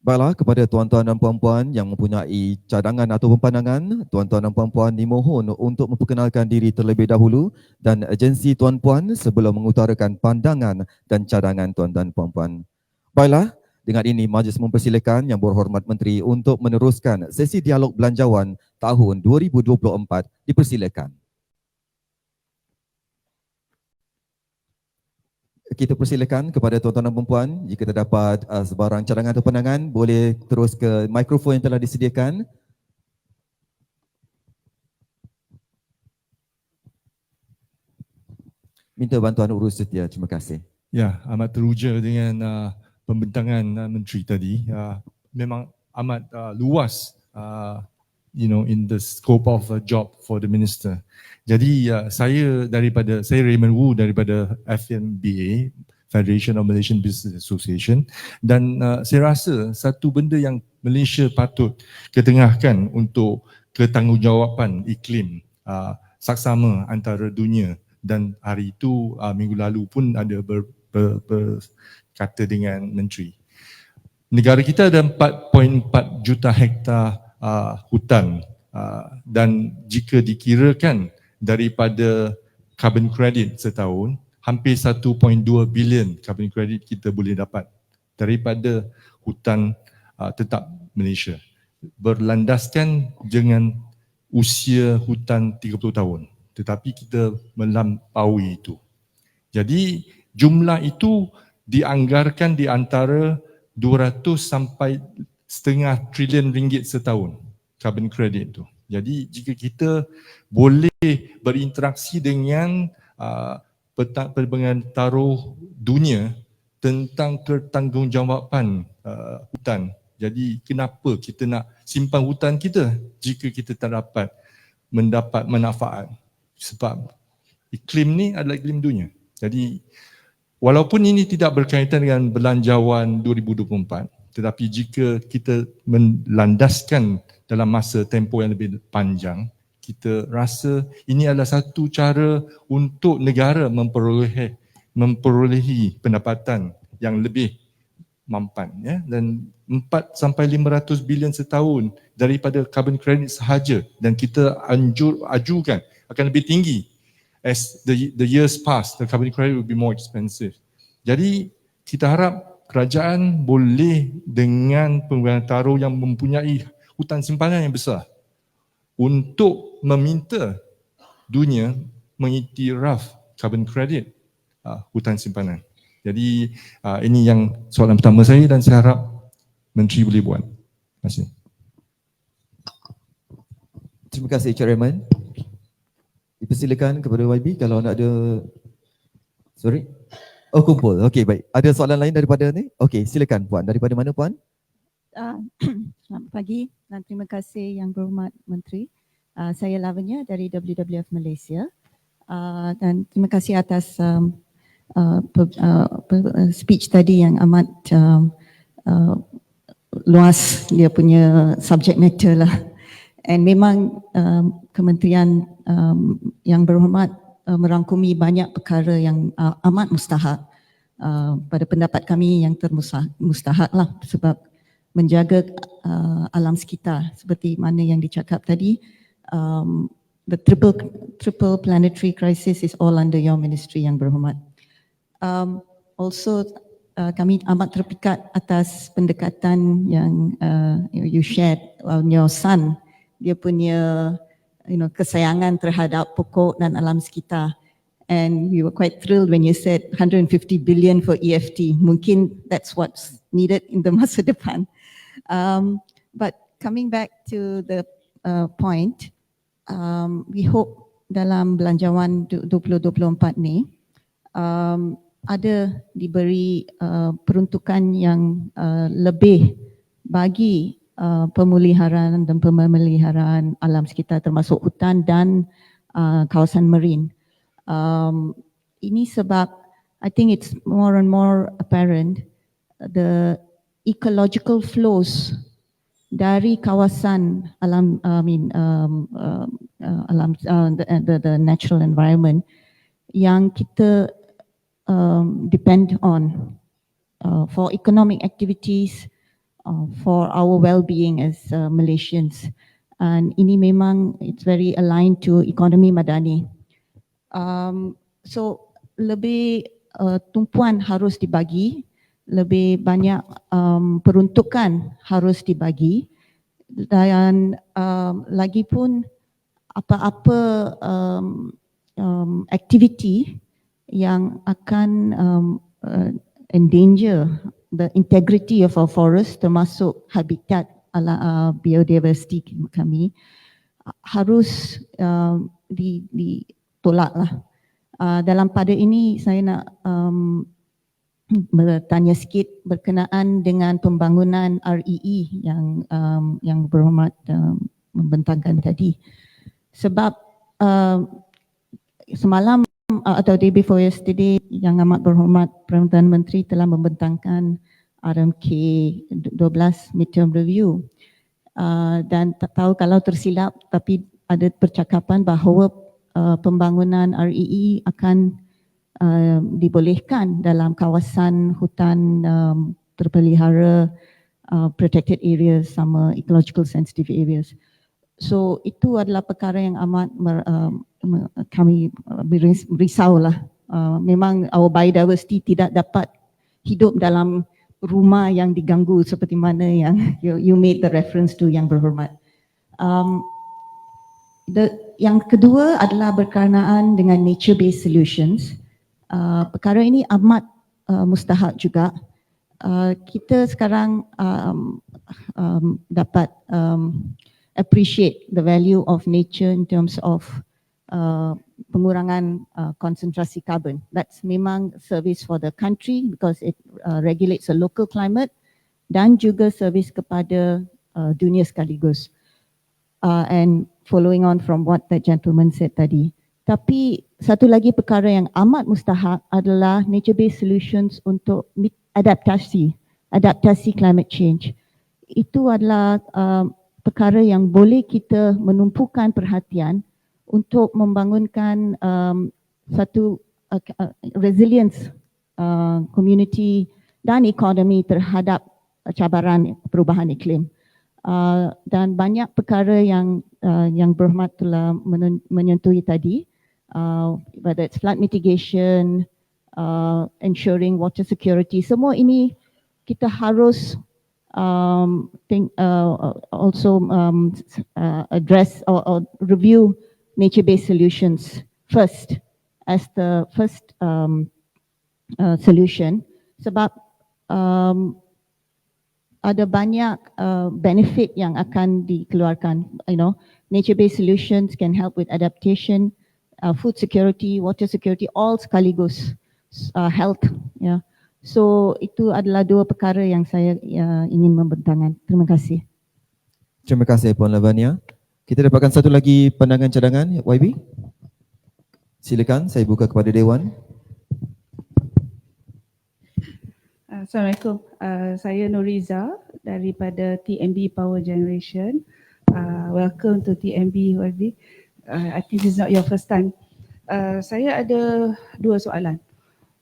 Baiklah, kepada tuan-tuan dan puan-puan yang mempunyai cadangan atau pandangan, tuan-tuan dan puan-puan dimohon untuk memperkenalkan diri terlebih dahulu dan agensi tuan-puan sebelum mengutarakan pandangan dan cadangan tuan-tuan dan puan-puan. Baiklah, dengan ini majlis mempersilakan Yang Berhormat Menteri untuk meneruskan sesi dialog Belanjawan tahun 2024. Dipersilakan. Kita persilakan kepada tuan-tuan dan puan-puan, jika terdapat sebarang cadangan atau pandangan, boleh terus ke mikrofon yang telah disediakan. Minta bantuan urus setia. Terima kasih. Ya, amat teruja dengan pembentangan Menteri tadi. Memang amat luas, in the scope of a job for the minister. Jadi saya Raymond Wu daripada FMBA, Federation of Malaysian Business Association, dan saya rasa satu benda yang Malaysia patut ketengahkan untuk ketanggungjawatan iklim saksama antara dunia, dan hari itu minggu lalu pun ada berkata dengan menteri. Negara kita ada 4.4 juta hektar hutan, dan jika dikirakan daripada carbon credit setahun, hampir 1.2 bilion carbon credit kita boleh dapat daripada hutan tetap Malaysia, berlandaskan dengan usia hutan 30 tahun, tetapi kita melampaui itu. Jadi jumlah itu dianggarkan di antara 200 sampai setengah trilion ringgit setahun carbon credit itu. Jadi jika kita boleh berinteraksi dengan pengaruh dunia tentang ketanggungjawatan hutan, jadi kenapa kita nak simpan hutan kita jika kita tak dapat mendapat manfaat? Sebab iklim ni adalah iklim dunia. Jadi walaupun ini tidak berkaitan dengan Belanjawan 2024, tetapi jika kita melandaskan dalam masa tempoh yang lebih panjang, kita rasa ini adalah satu cara untuk negara memperolehi pendapatan yang lebih mampan, ya, dan 4 sampai 500 bilion setahun daripada carbon credit sahaja, dan kita ajukan akan lebih tinggi as the years pass, the carbon credit will be more expensive. Jadi kita harap kerajaan boleh dengan pengaruh yang mempunyai hutan simpanan yang besar untuk meminta dunia mengiktiraf carbon credit hutan simpanan. Jadi ini yang soalan pertama saya, dan saya harap Menteri boleh buat. Terima kasih. Terima kasih Encik Raymond. Dipersilakan kepada YB kalau nak ada. Sorry. Oh, kumpul. Okey, baik. Ada soalan lain daripada ni? Okey, silakan Puan. Daripada mana Puan? Selamat pagi dan terima kasih Yang Berhormat Menteri. Saya Lavanya dari WWF Malaysia, dan terima kasih atas speech tadi yang amat luas dia punya subject matter lah. And memang kementerian Yang Berhormat merangkumi banyak perkara yang amat mustahak. Pada pendapat kami yang termustahak lah, sebab menjaga alam sekitar seperti mana yang dicakap tadi, the triple planetary crisis is all under your ministry Yang Berhormat. Also kami amat terpikat atas pendekatan yang you shared on your son, dia punya kesayangan terhadap pokok dan alam sekitar. And we were quite thrilled when you said 150 billion for EFT. Mungkin that's what's needed in the masa depan. But coming back to the point, we hope dalam Belanjawan 2024 ni ada diberi peruntukan yang lebih bagi pemeliharaan dan pemeliharaan alam sekitar termasuk hutan dan kawasan marin. Ini sebab I think it's more and more apparent the ecological flows dari kawasan alam, the natural environment yang kita depend on for economic activities, for our well-being as Malaysians. And ini memang it's very aligned to ekonomi madani. So lebih tumpuan harus dibagi, lebih banyak peruntukan harus dibagi, dan lagipun apa-apa aktiviti yang akan endanger the integrity of our forest, termasuk habitat biodiversity kami, harus ditolak lah. Dalam pada ini saya nak bertanya sikit berkenaan dengan pembangunan REE yang berhormat membentangkan tadi. Sebab semalam atau day before yesterday, Yang Amat Berhormat Perdana Menteri telah membentangkan RMK 12 midterm review. Dan tak tahu kalau tersilap, tapi ada percakapan bahawa pembangunan REE akan dibolehkan dalam kawasan hutan terpelihara, protected areas sama ecological sensitive areas. So itu adalah perkara yang amat kami risaulah. Memang our biodiversity tidak dapat hidup dalam rumah yang diganggu seperti mana yang you made the reference to, Yang Berhormat. Yang kedua adalah berkenaan dengan nature-based solutions. Perkara ini amat mustahak juga. Kita sekarang dapat appreciate the value of nature in terms of pengurangan konsentrasi carbon. That's memang service for the country because it regulates the local climate dan juga service kepada dunia sekaligus. And following on from what that gentleman said tadi. Tapi satu lagi perkara yang amat mustahak adalah nature-based solutions untuk adaptasi climate change. Itu adalah perkara yang boleh kita menumpukan perhatian untuk membangunkan satu resilience community dan ekonomi terhadap cabaran perubahan iklim. Dan banyak perkara yang berhormat telah menyentuhi tadi, whether it's flood mitigation, ensuring water security, semua ini kita harus also address or review nature-based solutions first as the first solution, sebab ada banyak benefit yang akan dikeluarkan. Nature-based solutions can help with adaptation, food security, water security, all sekaligus, health. So itu adalah dua perkara yang saya ingin membentangkan. Terima kasih. Terima kasih Puan Lavania. Kita dapatkan satu lagi pandangan cadangan, YB. Silakan, saya buka kepada Dewan. Assalamualaikum. Saya Nuriza daripada TMB Power Generation. Welcome to TMB, YB. I think this is not your first time. Saya ada dua soalan.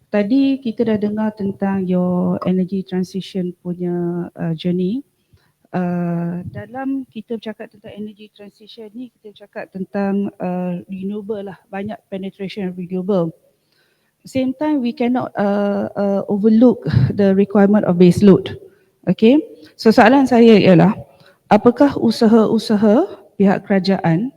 Tadi kita dah dengar tentang your energy transition punya journey. Dalam kita bercakap tentang energy transition ni, kita cakap tentang renewable lah, banyak penetration of renewable. Same time we cannot overlook the requirement of base load. Okay, so soalan saya ialah, apakah usaha-usaha pihak kerajaan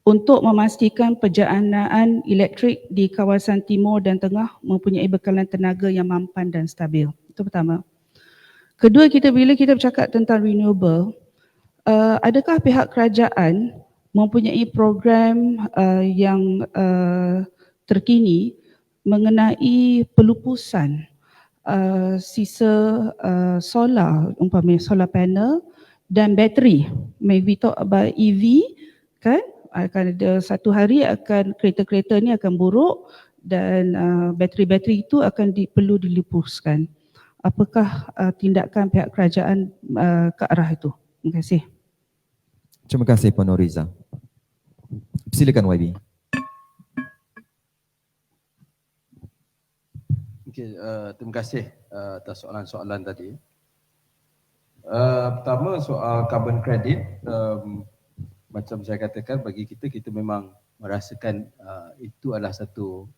untuk memastikan perjalanan elektrik di kawasan timur dan tengah mempunyai bekalan tenaga yang mampan dan stabil? Itu pertama. Kedua, bila kita bercakap tentang renewable, adakah pihak kerajaan mempunyai program yang terkini mengenai pelupusan sisa solar, umpamanya solar panel dan bateri? Maybe talk about EV, kan? Akan ada satu hari akan kereta-kereta ni akan buruk dan bateri-bateri itu akan perlu dilupuskan. Apakah tindakan pihak kerajaan ke arah itu? Terima kasih. Terima kasih Puan Nuriza. Silakan YB. Okay, terima kasih atas soalan-soalan tadi. Pertama soal carbon credit, macam saya katakan bagi kita, kita memang merasakan itu adalah satu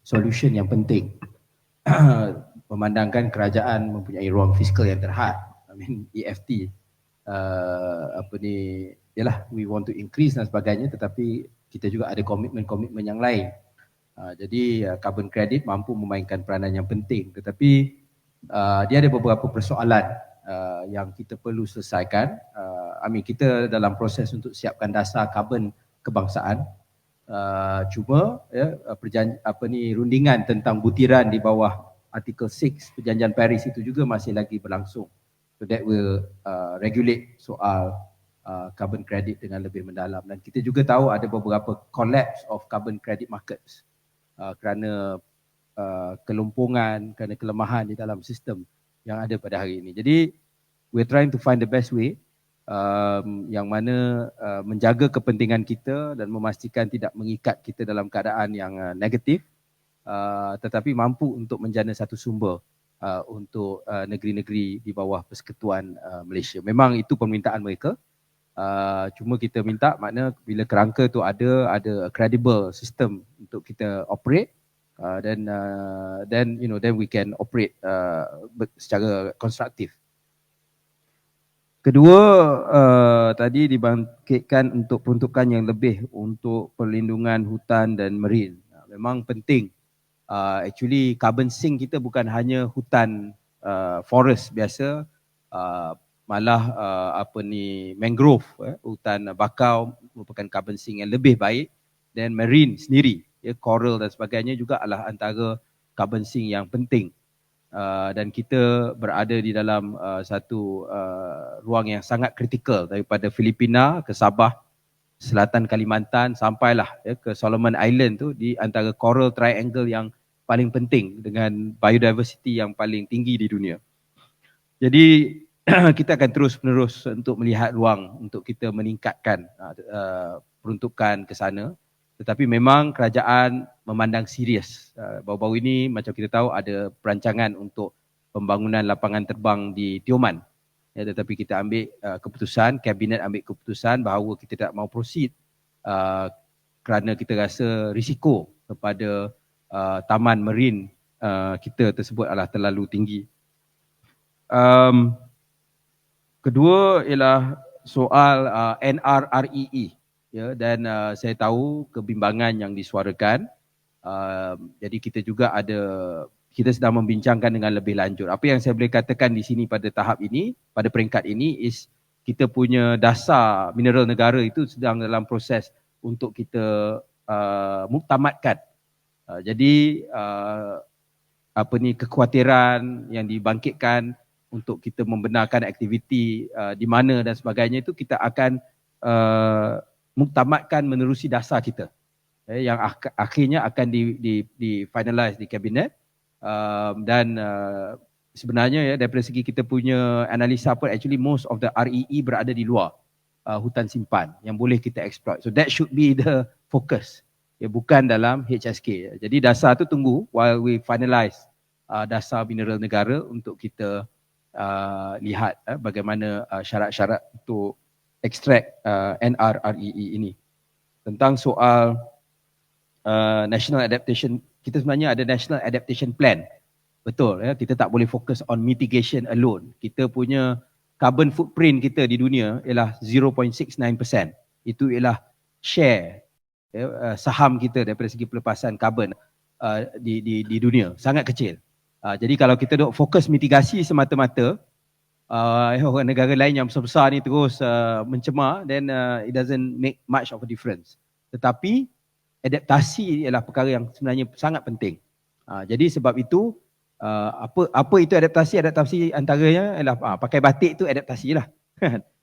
solution yang penting. Memandangkan kerajaan mempunyai ruang fiskal yang terhad, EFT, yalah, we want to increase dan sebagainya, tetapi kita juga ada komitmen-komitmen yang lain. Jadi carbon credit mampu memainkan peranan yang penting, tetapi dia ada beberapa persoalan yang kita perlu selesaikan. Kita dalam proses untuk siapkan dasar karbon kebangsaan. Cuma rundingan tentang butiran di bawah Artikel 6 Perjanjian Paris itu juga masih lagi berlangsung. So that will regulate soal carbon credit dengan lebih mendalam. Dan kita juga tahu ada beberapa collapse of carbon credit markets kerana kelumpungan, kerana kelemahan di dalam sistem yang ada pada hari ini. Jadi we're trying to find the best way yang mana menjaga kepentingan kita dan memastikan tidak mengikat kita dalam keadaan yang negatif, tetapi mampu untuk menjana satu sumber untuk negeri-negeri di bawah persekutuan Malaysia. Memang itu permintaan mereka. Cuma kita minta makna bila kerangka tu ada a credible system untuk kita operate, then we can operate secara konstruktif. Kedua, tadi dibangkitkan untuk peruntukan yang lebih untuk perlindungan hutan dan marine. Memang penting. Actually carbon sink kita bukan hanya hutan forest biasa, malah mangrove, hutan bakau merupakan carbon sink yang lebih baik, dan marine sendiri, coral dan sebagainya juga adalah antara carbon sink yang penting. Dan kita berada di dalam satu ruang yang sangat kritikal, daripada Filipina ke Sabah, selatan Kalimantan, sampailah ke Solomon Island tu, di antara coral triangle yang paling penting dengan biodiversity yang paling tinggi di dunia. Jadi kita akan terus menerus untuk melihat ruang untuk kita meningkatkan peruntukan ke sana. Tetapi memang kerajaan memandang serius. Baru-baru ini macam kita tahu ada perancangan untuk pembangunan lapangan terbang di Tioman. Tetapi kita ambil keputusan, kabinet ambil keputusan bahawa kita tak mau proceed kerana kita rasa risiko kepada taman marine kita tersebut adalah terlalu tinggi. Kedua ialah soal NRECC. Dan saya tahu kebimbangan yang disuarakan. Jadi kita juga kita sedang membincangkan dengan lebih lanjut. Apa yang saya boleh katakan di sini pada tahap ini, pada peringkat ini, is kita punya dasar mineral negara itu sedang dalam proses untuk kita muktamadkan. Jadi kekhawatiran yang dibangkitkan untuk kita membenarkan aktiviti di mana dan sebagainya itu kita akan muktamadkan menerusi dasar kita, yang akhirnya akan di finalize di kabinet. Dan sebenarnya daripada segi kita punya analisa pun, actually most of the REE berada di luar hutan simpan yang boleh kita exploit. So that should be the focus, bukan dalam HSK. Jadi dasar tu tunggu while we finalize dasar mineral negara untuk kita lihat bagaimana syarat-syarat untuk extract NRECC ini. Tentang soal national adaptation, kita sebenarnya ada national adaptation plan. Betul, kita tak boleh fokus on mitigation alone. Kita punya carbon footprint kita di dunia ialah 0.69%. Itu ialah share saham kita daripada segi pelepasan karbon di dunia, sangat kecil. Jadi kalau kita duk fokus mitigasi semata-mata, negara lain yang besar-besar ni terus mencemar, then it doesn't make much of a difference. Tetapi adaptasi ialah perkara yang sebenarnya sangat penting. Jadi sebab itu apa itu adaptasi? Adaptasi antaranya ialah pakai batik tu adaptasi lah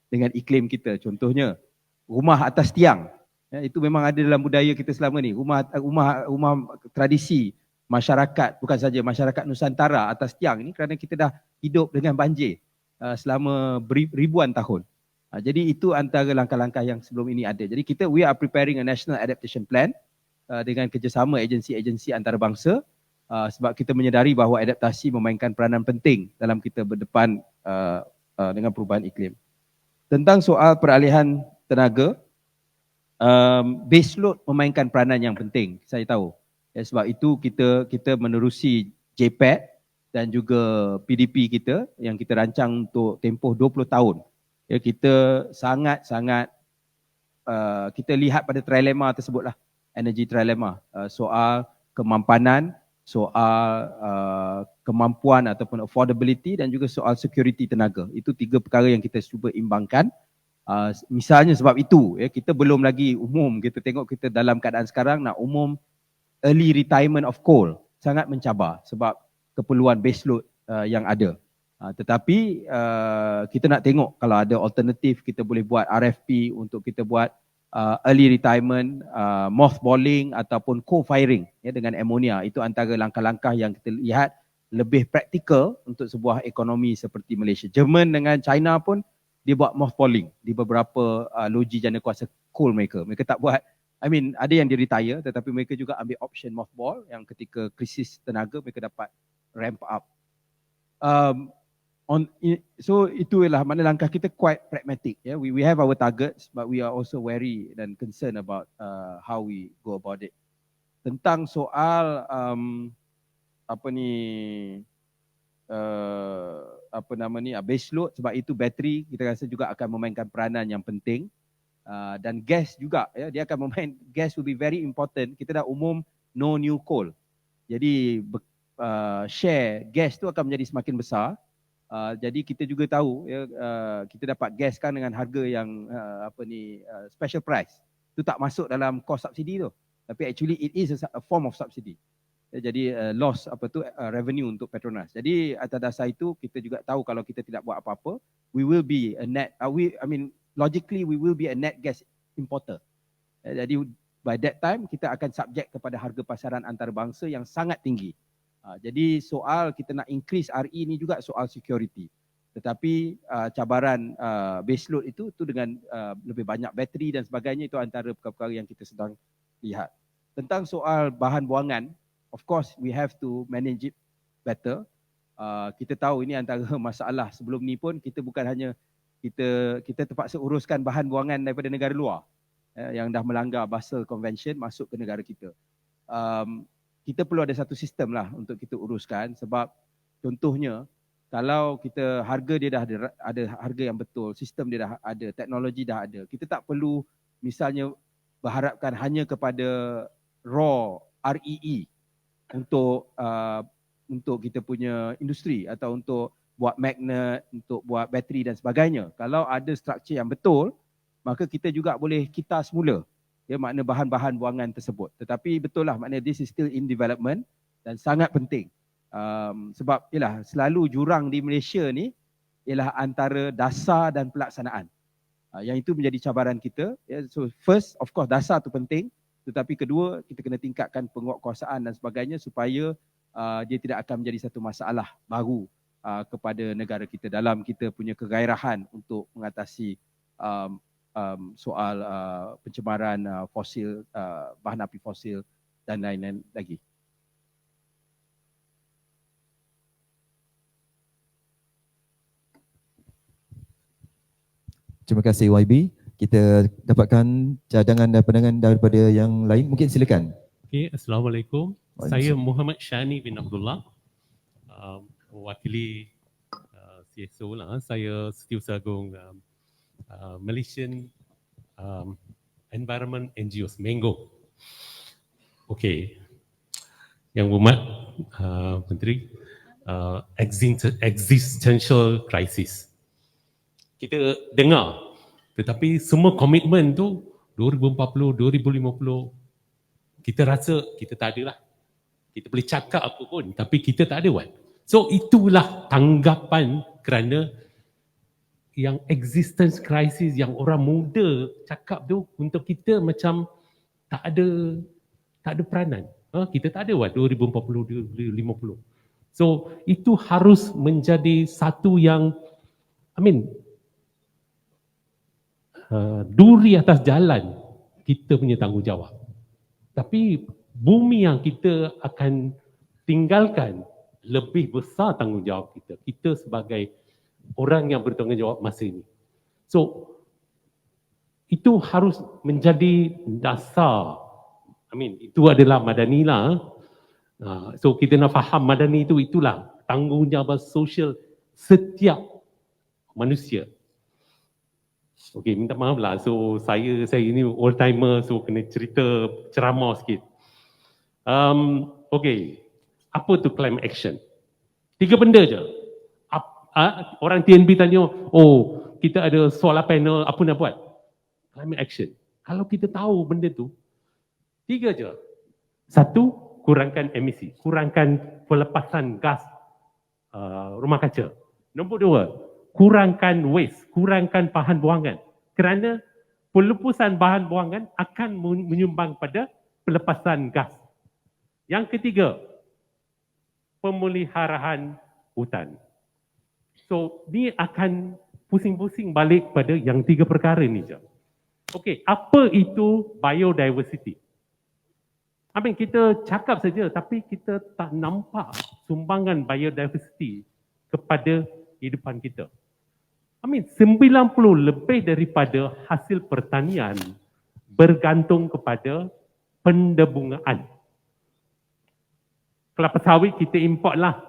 dengan iklim kita. Contohnya rumah atas tiang, itu memang ada dalam budaya kita selama ni. Rumah tradisi masyarakat, bukan saja masyarakat Nusantara atas tiang ni, kerana kita dah hidup dengan banjir selama ribuan tahun. Jadi itu antara langkah-langkah yang sebelum ini ada. Jadi we are preparing a national adaptation plan dengan kerjasama agensi-agensi antarabangsa sebab kita menyedari bahawa adaptasi memainkan peranan penting dalam kita berdepan dengan perubahan iklim. Tentang soal peralihan tenaga, base load memainkan peranan yang penting, saya tahu. Sebab itu kita menerusi JPAD dan juga PDP kita yang kita rancang untuk tempoh 20 tahun. Kita sangat-sangat kita lihat pada trilema tersebutlah, energy trilema, soal kemampanan, soal kemampuan ataupun affordability dan juga soal security tenaga. Itu tiga perkara yang kita cuba imbangkan. Misalnya sebab itu kita belum lagi umum, kita tengok kita dalam keadaan sekarang nak umum early retirement of coal sangat mencabar sebab keperluan base load yang ada. Tetapi kita nak tengok kalau ada alternatif, kita boleh buat RFP untuk kita buat early retirement, mothballing ataupun co-firing dengan ammonia. Itu antara langkah-langkah yang kita lihat lebih praktikal untuk sebuah ekonomi seperti Malaysia. Jerman dengan China pun dia buat mothballing di beberapa loji jana kuasa coal mereka. Mereka tak buat, ada yang di retire tetapi mereka juga ambil option mothball yang ketika krisis tenaga mereka dapat ramp up. So itulah mana langkah kita quite pragmatic. We have our targets but we are also wary dan concerned about how we go about it. Tentang soal base load, sebab itu bateri kita rasa juga akan memainkan peranan yang penting. Dan gas juga, dia akan memain, gas will be very important. Kita dah umum no new coal. Jadi share gas tu akan menjadi semakin besar. Jadi kita juga tahu kita dapat gas kan dengan harga yang special price. Itu tak masuk dalam cost subsidi tu. Tapi actually it is a form of subsidy. Jadi loss revenue untuk Petronas. Jadi atas dasar itu kita juga tahu kalau kita tidak buat apa-apa, we will be a net logically we will be a net gas importer. Jadi by that time kita akan subject kepada harga pasaran antarabangsa yang sangat tinggi. Jadi soal kita nak increase RE ni juga soal security. Tetapi cabaran base load itu dengan lebih banyak bateri dan sebagainya, itu antara perkara-perkara yang kita sedang lihat. Tentang soal bahan buangan, of course we have to manage it better. Kita tahu ini antara masalah. Sebelum ni pun kita bukan hanya kita terpaksa uruskan bahan buangan daripada negara luar yang dah melanggar Basel Convention masuk ke negara kita. Kita perlu ada satu sistem lah untuk kita uruskan, sebab contohnya kalau kita harga dia dah ada harga yang betul, sistem dia dah ada, teknologi dah ada, kita tak perlu misalnya berharapkan hanya kepada raw REE untuk kita punya industri atau untuk buat magnet, untuk buat bateri dan sebagainya. Kalau ada struktur yang betul, maka kita juga boleh kita semula makna bahan-bahan buangan tersebut. Tetapi betul lah, makna this is still in development dan sangat penting. Sebab selalu jurang di Malaysia ni ialah antara dasar dan pelaksanaan. Yang itu menjadi cabaran kita. So first, of course, dasar tu penting. Tetapi kedua, kita kena tingkatkan penguatkuasaan dan sebagainya supaya dia tidak akan menjadi satu masalah baru kepada negara kita dalam kita punya kegairahan untuk mengatasi soal pencemaran fosil, bahan api fosil dan lain-lain lagi. Terima kasih YB. Kita dapatkan cadangan dan pandangan daripada yang lain. Mungkin silakan. Okay, Assalamualaikum. Saya Muhammad Shani bin Abdullah, mewakili CSO lah. Saya Setiausaha Agung Malaysian Environment NGOs, Mango. Okay. Yang berhormat Menteri, existential crisis. Kita dengar, tetapi semua komitmen tu 2040, 2050, kita rasa kita tak ada lah. Kita boleh cakap apa pun, tapi kita tak ada buat. So itulah tanggapan kerana yang existence crisis yang orang muda cakap tu untuk kita macam tak ada peranan. Kita tak ada buat 2040, 2050. So itu harus menjadi satu yang duri atas jalan kita punya tanggungjawab. Tapi bumi yang kita akan tinggalkan lebih besar tanggungjawab kita. Kita sebagai orang yang bertanggungjawab masa ini. So, itu harus menjadi dasar. Itu adalah madani lah. So, kita nak faham madani itu, itulah tanggungjawab sosial setiap manusia. Okey, minta maaf lah. So, saya ini old timer, so kena cerita ceramah sikit. Okey, apa tu climate action? 3 benda je. Orang TNB tanya, oh kita ada solar panel, apa nak buat? Climate action. Kalau kita tahu benda tu, 3 je. 1, kurangkan emisi, kurangkan pelepasan gas rumah kaca. Nombor 2, kurangkan waste, kurangkan bahan buangan. Kerana pelepasan bahan buangan akan menyumbang pada pelepasan gas. Yang ketiga, pemeliharaan hutan. So, ni akan pusing-pusing balik pada yang 3 perkara ni je. Okey, apa itu biodiversity? Kita cakap saja tapi kita tak nampak sumbangan biodiversity kepada kehidupan kita. 90 lebih daripada hasil pertanian bergantung kepada pendebungaan. Kelapa sawit kita import lah.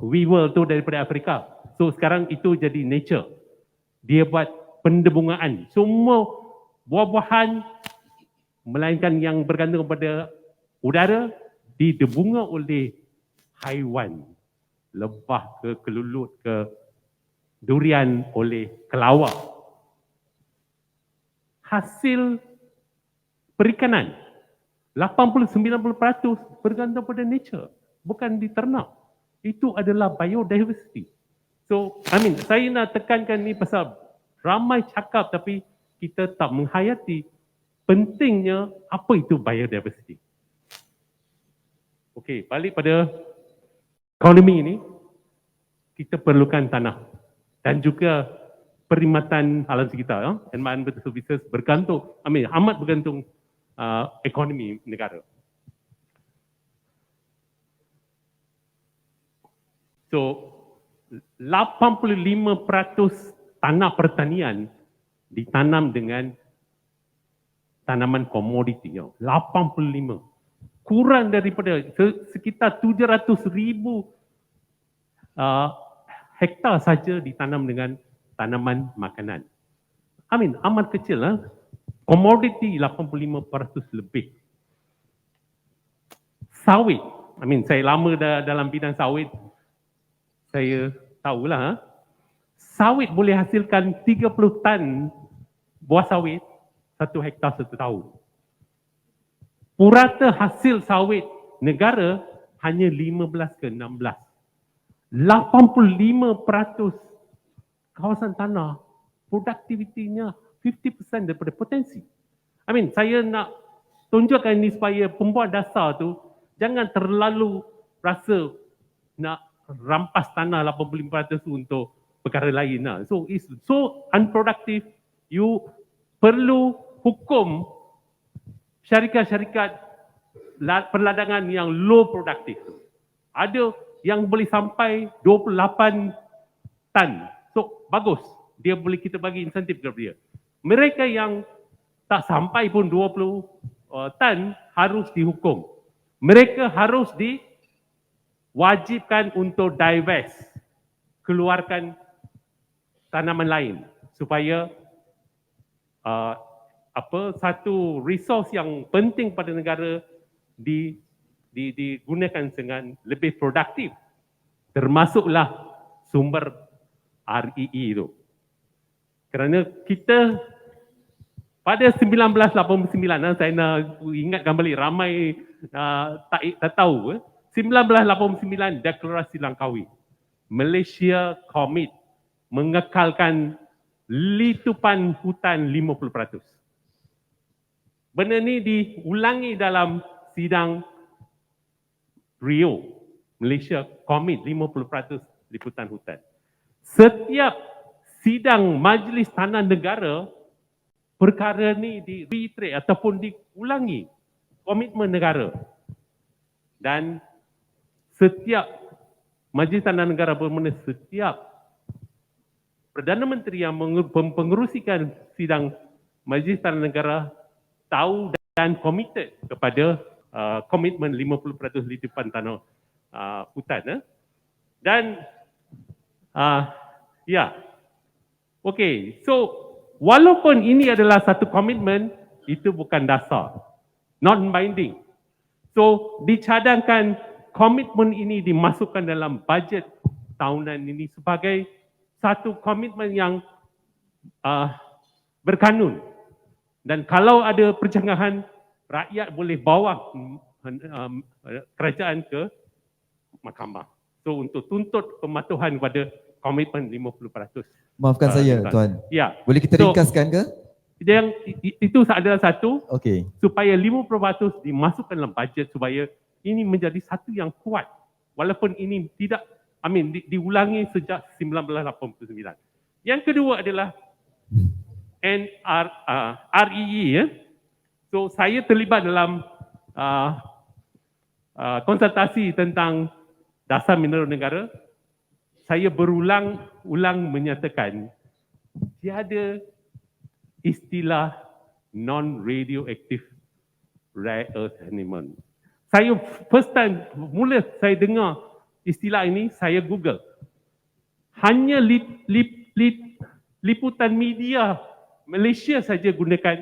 Weevil tu daripada Afrika. So sekarang itu jadi nature. Dia buat pendebungaan. Semua buah-buahan melainkan yang bergantung kepada udara didebunga oleh haiwan. Lebah ke, kelulut ke, durian oleh kelawar. Hasil perikanan 80-90% bergantung pada nature, bukan di ternak. Itu adalah biodiversity. So, saya nak tekankan ni pasal ramai cakap tapi kita tak menghayati pentingnya apa itu biodiversity. Okey, balik pada ekonomi ini, kita perlukan tanah dan juga perkhidmatan alam sekitar, environmental services bergantung, amat bergantung ekonomi negara. So, 85% tanah pertanian ditanam dengan tanaman komoditi. 85. Kurang daripada sekitar 700,000 hektar saja ditanam dengan tanaman makanan. Amat kecil. Komoditi 85% lebih. Sawit. Saya lama dalam bidang sawit. Saya tahulah. Sawit boleh hasilkan 30 tan buah sawit 1 hektar 1 tahun. Purata hasil sawit negara hanya 15 ke 16. 85% kawasan tanah produktivitinya 50% daripada potensi. Saya nak tunjukkan ini supaya pembuat dasar tu jangan terlalu rasa nak rampas tanah 85% tu untuk perkara lain. So it's so unproductive. You perlu hukum syarikat-syarikat perladangan yang low produktif. Ada yang boleh sampai 28 tan. So bagus. Kita bagi insentif kepada dia. Mereka yang tak sampai pun 20 tan harus dihukum. Mereka harus diwajibkan untuk divest, keluarkan tanaman lain supaya satu resource yang penting pada negara digunakan dengan lebih produktif, termasuklah sumber REE itu. Kerana kita pada 1989, saya nak ingatkan balik, ramai tak tahu. 1989 Deklarasi Langkawi. Malaysia komit mengekalkan litupan hutan 50%. Benda ni diulangi dalam sidang Rio. Malaysia komit 50% liputan hutan. Setiap sidang Majlis Tanah Negara, perkara ni di-reiterate ataupun diulangi komitmen negara. Dan setiap Majlis Tanah Negara bermula, setiap Perdana Menteri yang pengerusikan sidang Majlis Tanah Negara tahu dan komited kepada komitmen 50% lidipan tanah hutan. Dan okey, so walaupun ini adalah satu komitmen, itu bukan dasar, not binding. So dicadangkan komitmen ini dimasukkan dalam bajet tahunan ini sebagai satu komitmen yang berkanun. Dan kalau ada perjanggahan, rakyat boleh bawa kerajaan ke mahkamah. So untuk tuntut pematuhan kepada komitmen 50%. Maafkan saya, Tuan. Ya. Boleh kita ringkaskan ke? Itu adalah satu, Okey. supaya 50% dimasukkan dalam bajet supaya ini menjadi satu yang kuat. Walaupun ini tidak, diulangi sejak 1989. Yang kedua adalah REE. So saya terlibat dalam konsultasi tentang dasar mineral negara. Saya berulang-ulang menyatakan tiada istilah non-radioactive rare earth element. Saya first time mula saya dengar istilah ini, saya Google. Hanya liputan media Malaysia saja gunakan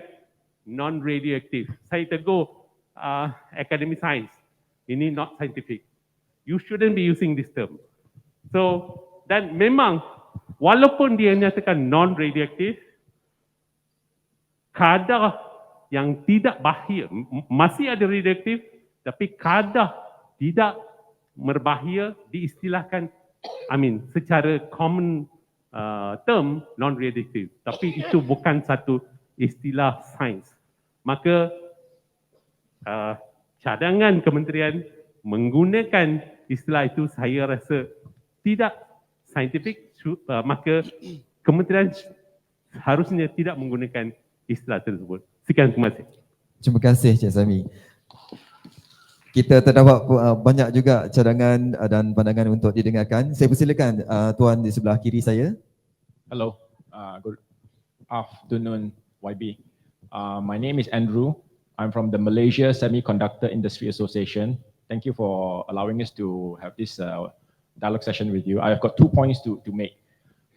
non-radioactive. Saya tegur Academy Science. Ini not scientific. You shouldn't be using this term. So, dan memang walaupun dia nyatakan non-radioactive, kadar yang tidak bahaya, masih ada radioaktif, tapi kadar tidak berbahaya diistilahkan, secara common term non-radioactive. Tapi itu bukan satu istilah sains. Maka cadangan kementerian menggunakan istilah itu, saya rasa tidak saintifik, maka kementerian harusnya tidak menggunakan istilah tersebut. Sekian, terima kasih. Terima kasih, Cik Sami. Kita terdapat banyak juga cadangan dan pandangan untuk didengarkan. Saya persilakan Tuan di sebelah kiri saya. Hello, good afternoon, YB. My name is Andrew. I'm from the Malaysia Semiconductor Industry Association. Thank you for allowing us to have this dialogue session with you. I've got 2 points to make.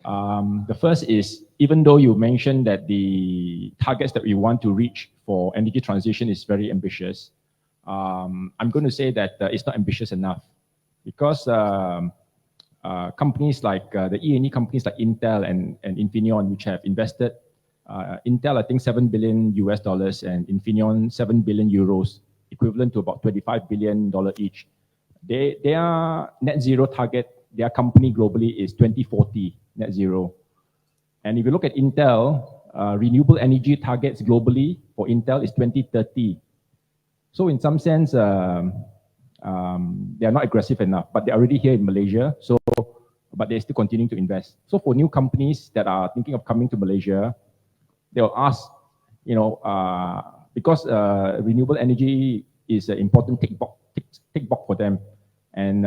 The first is, even though you mentioned that the targets that we want to reach for energy transition is very ambitious, I'm going to say that it's not ambitious enough, because companies like the E&E companies like Intel and Infineon, which have invested, Intel I think $7 billion and Infineon 7 billion euros, equivalent to about $25 billion each. Their net zero target, their company globally is 2040 net zero. And if you look at Intel, renewable energy targets globally for Intel is 2030. So in some sense, they are not aggressive enough, but they're already here in Malaysia. So, but they're still continuing to invest. So for new companies that are thinking of coming to Malaysia, they'll ask, because renewable energy is an important tick box for them. And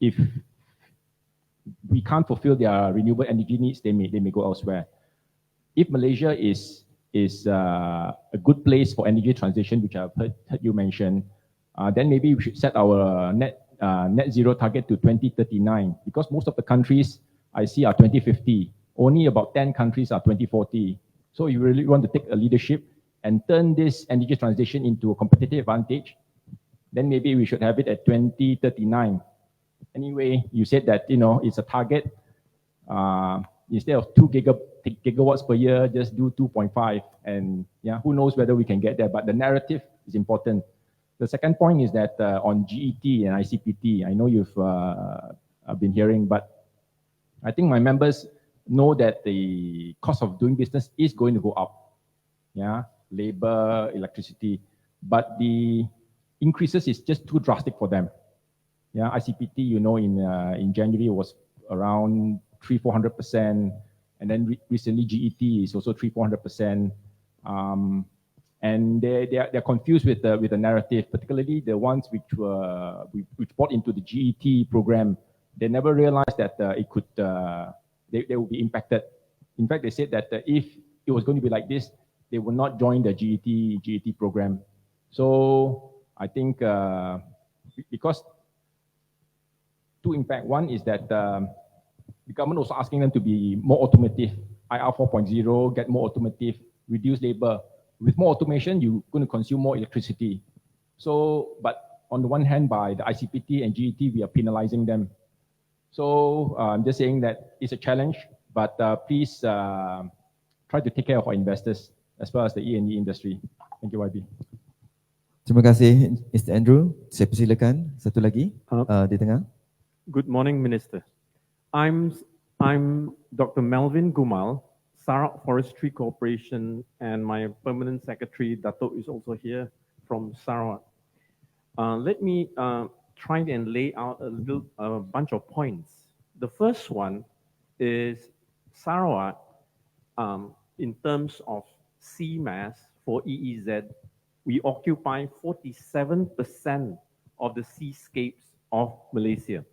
if we can't fulfill their renewable energy needs, they may go elsewhere. If Malaysia is a good place for energy transition, which I've heard you mention, then maybe we should set our net zero target to 2039, because most of the countries I see are 2050. Only about 10 countries are 2040. So you really want to take a leadership and turn this energy transition into a competitive advantage, then maybe we should have it at 2039. Anyway, you said that, it's a target. Instead of 2 gigawatts per year, just do 2.5. And yeah, who knows whether we can get there, but the narrative is important. The second point is that on GET and ICPT, I know you've been hearing, but I think my members know that the cost of doing business is going to go up. Yeah, labor, electricity, but the increases is just too drastic for them. Yeah, ICPT, in January was around 300-400%, and then recently GET is also 300-400%. and they're confused with the narrative, particularly the ones which bought into the GET program. They never realized that they would be impacted. In fact, they said that if it was going to be like this, they would not join the GET program. So I think because two impact. One is that the government also asking them to be more automotive, IR 4.0, get more automotive, reduce labor. With more automation, you're going to consume more electricity. So, but on the one hand, by the ICPT and GET, we are penalizing them. So I'm just saying that it's a challenge, but please try to take care of our investors as well as the E&E industry. Thank you, YB. Terima kasih, Mr. Andrew. Saya persilakan satu lagi di tengah. Good morning, Minister. I'm Dr. Melvin Gumal, Sarawak Forestry Corporation, and my permanent secretary, Dato, is also here from Sarawak. Let me try and lay out a bunch of points. The first one is Sarawak, in terms of sea mass for EEZ, we occupy 47% of the seascapes of Malaysia.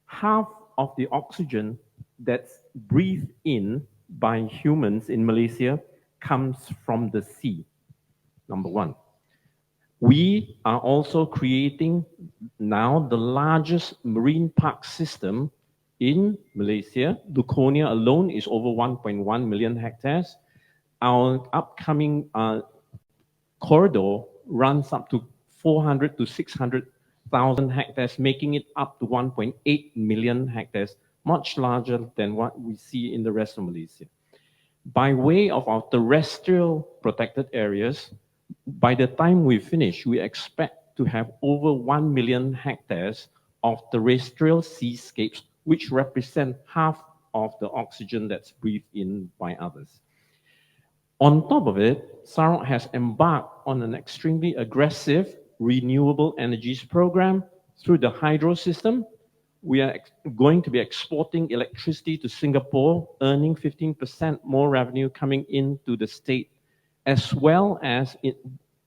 Half of the oxygen that's breathed in by humans in Malaysia comes from the sea, number one. We are also creating now the largest marine park system in Malaysia. Luconia alone is over 1.1 million hectares. Our upcoming corridor runs up to 400 to 600,000 hectares, making it up to 1.8 million hectares, much larger than what we see in the rest of Malaysia. By way of our terrestrial protected areas, by the time we finish, we expect to have over 1 million hectares of terrestrial seascapes, which represent half of the oxygen that's breathed in by others. On top of it, Sarawak has embarked on an extremely aggressive renewable energies program through the hydro system. We are going to be exporting electricity to Singapore, earning 15% more revenue coming into the state, as well as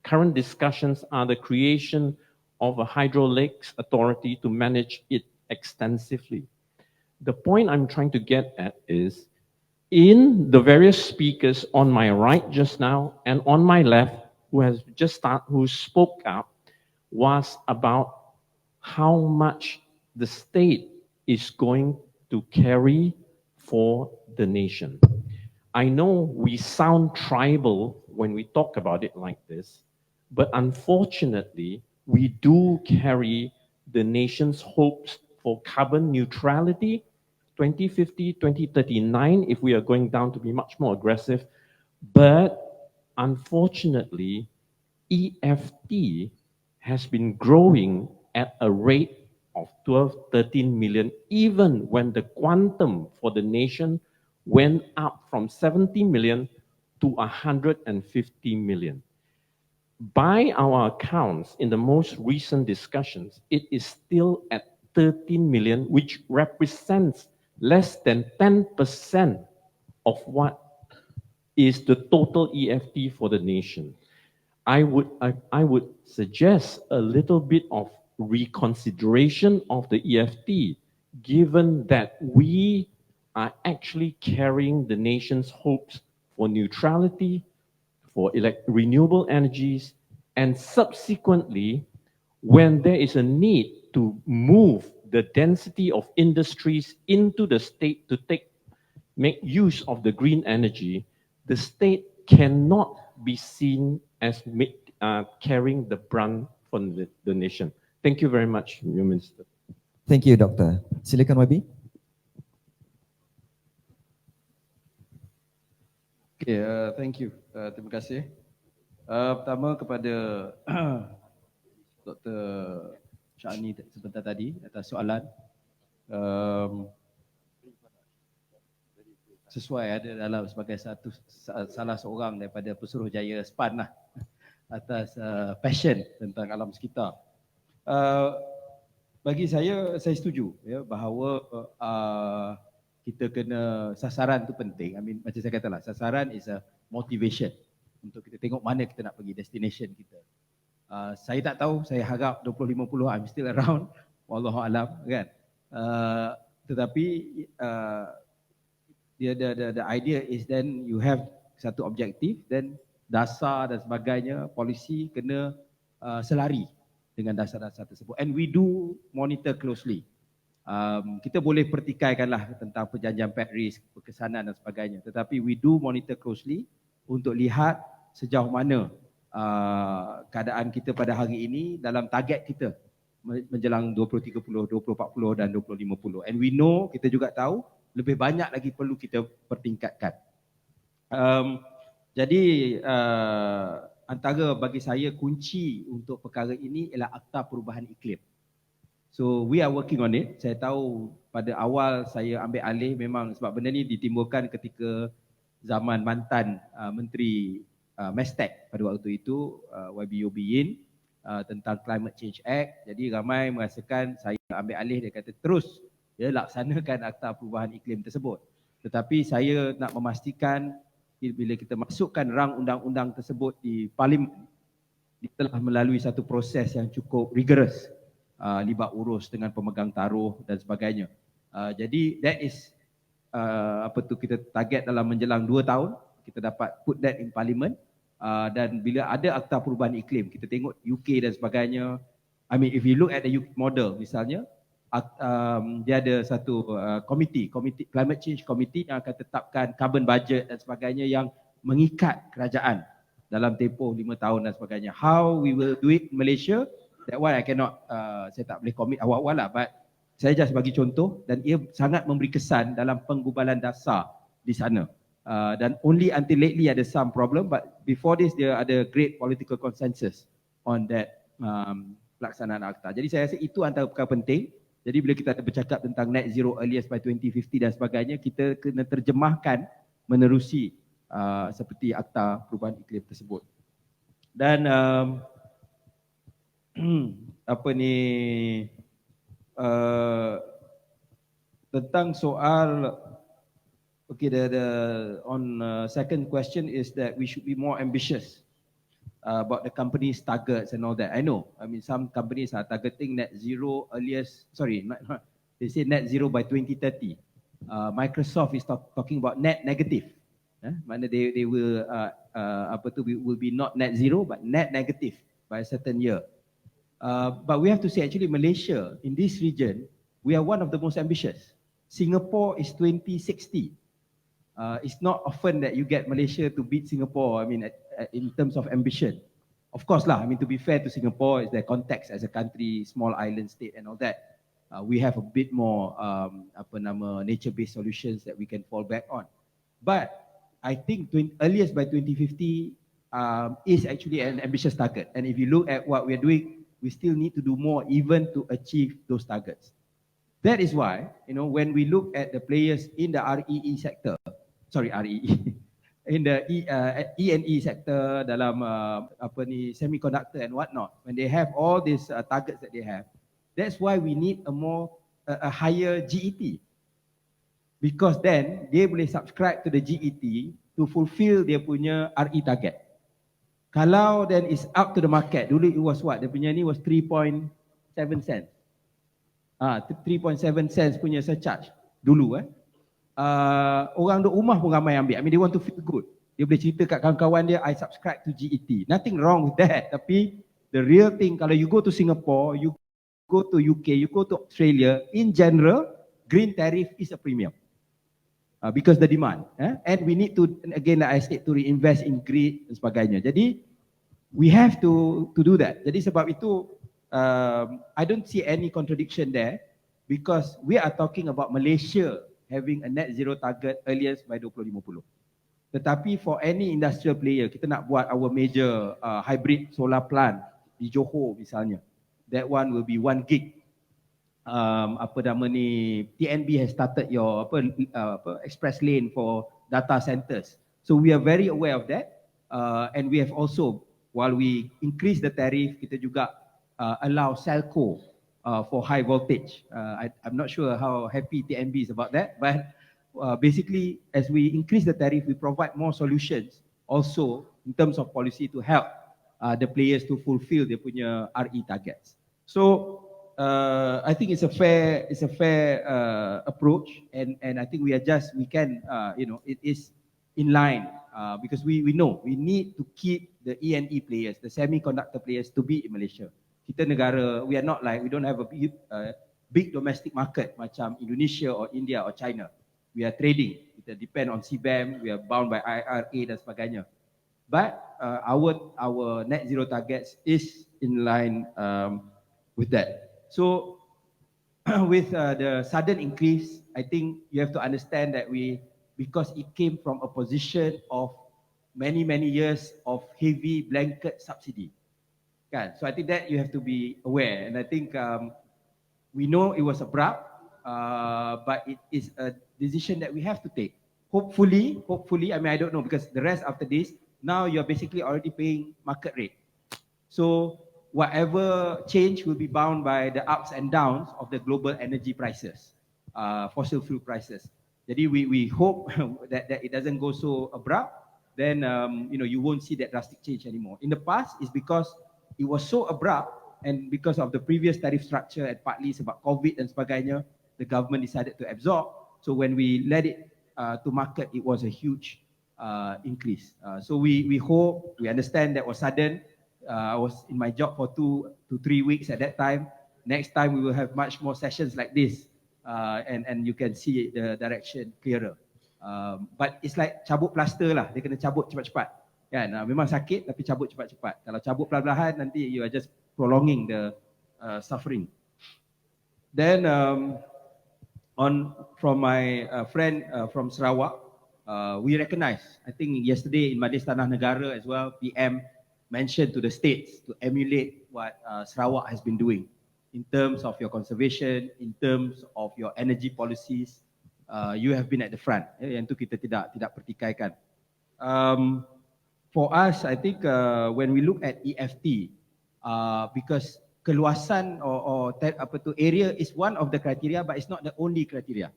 current discussions are the creation of a hydro lakes authority to manage it extensively. The point I'm trying to get at is, in the various speakers on my right just now and on my left who spoke up was about how much the state is going to carry for the nation. I know we sound tribal when we talk about it like this, but unfortunately, we do carry the nation's hopes for carbon neutrality 2050, 2039, if we are going down to be much more aggressive. But unfortunately, EFT has been growing at a rate of 12, 13 million, even when the quantum for the nation went up from 70 million to 150 million. By our accounts, in the most recent discussions, it is still at 13 million, which represents less than 10% of what is the total EFT for the nation. I would suggest a little bit of reconsideration of the EFT, given that we are actually carrying the nation's hopes for neutrality, for renewable energies, and subsequently, when there is a need to move the density of industries into the state to make use of the green energy, the state cannot be seen as carrying the brunt from the nation. Thank you very much, Minister. Thank you, Doctor. Silakan, YB. Okay, thank you. Terima kasih. Pertama kepada Dr. Syahni sebentar tadi atas soalan. Sesuai ada dalam sebagai salah seorang daripada Pesuruhjaya SPAN lah, atas passion tentang alam sekitar. Bagi saya setuju ya, bahawa kita kena, sasaran tu penting. I mean, macam saya katalah, sasaran is a motivation. untuk kita tengok mana kita nak pergi, destination kita. Saya tak tahu, saya harap 2050 I'm still around, wallahu alam kan. Tetapi the idea is then you have satu objektif, then dasar dan sebagainya, polisi kena selari dengan dasar-dasar tersebut. And we do monitor closely. Kita boleh pertikaikanlah tentang perjanjian Paris, perkesanan dan sebagainya. Tetapi we do monitor closely untuk lihat sejauh mana keadaan kita pada hari ini dalam target kita menjelang 2030, 2040 dan 2050. And we know, kita juga tahu lebih banyak lagi perlu kita pertingkatkan. Jadi antara bagi saya kunci untuk perkara ini ialah Akta Perubahan Iklim. So we are working on it. Saya tahu pada awal saya ambil alih memang sebab benda ni ditimbulkan ketika zaman mantan Menteri Mestek pada waktu itu, YB Yobiyin, tentang Climate Change Act. Jadi ramai merasakan saya ambil alih, dia kata terus laksanakan Akta Perubahan Iklim tersebut. Tetapi saya nak memastikan bila kita masukkan rang undang-undang tersebut di Parlimen, dia telah melalui satu proses yang cukup rigorous, libat urus dengan pemegang taruh dan sebagainya. Jadi that is kita target dalam menjelang 2 tahun kita dapat put that in Parliament. Dan bila ada Akta Perubahan Iklim, kita tengok UK dan sebagainya. I mean, if you look at the UK model misalnya, dia ada satu komiti Climate Change Committee yang akan tetapkan carbon budget dan sebagainya yang mengikat kerajaan dalam tempoh 5 tahun dan sebagainya. How we will do it in Malaysia, that one I cannot, saya tak boleh komit awal-awal lah, but saya just bagi contoh, dan ia sangat memberi kesan dalam penggubalan dasar di sana. Dan only until lately ada some problem, but before this dia ada great political consensus on that pelaksanaan akta. Jadi saya rasa itu antara perkara penting. Jadi bila kita bercakap tentang net zero earliest by 2050 dan sebagainya, kita kena terjemahkan menerusi seperti Akta Perubahan Iklim tersebut. Dan tentang soal second question is that we should be more ambitious about the company's targets and all that. I know. I mean, some companies are targeting net zero earliest. Sorry, they say net zero by 2030. Microsoft is talking about net negative. Mana they will will be not net zero but net negative by a certain year. But we have to say actually Malaysia in this region, we are one of the most ambitious. Singapore is 2060. It's not often that you get Malaysia to beat Singapore, I mean, in terms of ambition. Of course lah, I mean, to be fair to Singapore, is their context as a country, small island state and all that. We have a bit more nature-based solutions that we can fall back on. But I think earliest by 2050 is actually an ambitious target. And if you look at what we are doing, we still need to do more even to achieve those targets. That is why, when we look at the players in the REE sector, in the E&E sector, dalam semiconductor and whatnot, when they have all these targets that they have, that's why we need a higher GET. Because then, dia boleh subscribe to the GET to fulfill dia punya RE target. Kalau then it's up to the market, dulu it was what? Dia punya ni was 3.7 cents. 3.7 cents punya surcharge dulu orang duk rumah pun ramai ambil. I mean, they want to feel good. Dia boleh cerita kat kawan-kawan dia, I subscribe to GET. Nothing wrong with that. Tapi the real thing, kalau you go to Singapore, you go to UK, you go to Australia, in general, green tariff is a premium. Because the demand. And we need to, again like I said, to reinvest in green dan sebagainya. Jadi, we have to do that. Jadi sebab itu, I don't see any contradiction there, because we are talking about Malaysia having a net zero target earliest by 2050. Tetapi for any industrial player, kita nak buat our major hybrid solar plant di Johor misalnya, that one will be 1 gig. TNB has started your express lane for data centers. So we are very aware of that, and we have also, while we increase the tariff, kita juga allow Celco for high voltage. I'm not sure how happy TNB is about that, but basically as we increase the tariff, we provide more solutions also in terms of policy to help the players to fulfill their punya RE targets. So I think it's a fair approach, and I think we can it is in line because we know we need to keep the E&E players, the semiconductor players, to be in Malaysia. Kita negara, we don't have a big domestic market macam Indonesia or India or China. We are trading, kita depend on CBAM, we are bound by IRA dan sebagainya. But our net zero targets is in line with that. So with the sudden increase, I think you have to understand that because it came from a position of many years of heavy blanket subsidy. So I think that you have to be aware, and I think we know it was abrupt, but it is a decision that we have to take. Hopefully, I mean, I don't know, because the rest after this, now you're basically already paying market rate. So whatever change will be bound by the ups and downs of the global energy prices, fossil fuel prices. Jadi we hope that it doesn't go so abrupt, then you won't see that drastic change anymore. In the past, it's because it was so abrupt, and because of the previous tariff structure and partly sebab COVID dan sebagainya, the government decided to absorb. So when we let it to market, it was a huge increase. So we hope, we understand that was sudden. I was in my job for 2 to 3 weeks at that time. Next time we will have much more sessions like this, and you can see the direction clearer. But it's like cabut plaster lah, dia kena cabut cepat-cepat. Kan? Memang sakit tapi cabut cepat-cepat. Kalau cabut perlahan-lahan, nanti you are just prolonging the suffering. Then from my friend from Sarawak, we recognize, I think yesterday in Majlis Tanah Negara as well, PM mentioned to the states to emulate what Sarawak has been doing in terms of your conservation, in terms of your energy policies. You have been at the front. Yang tu kita tidak pertikaikan. For us, I think when we look at EFT, because keluasan or area is one of the criteria, but it's not the only criteria.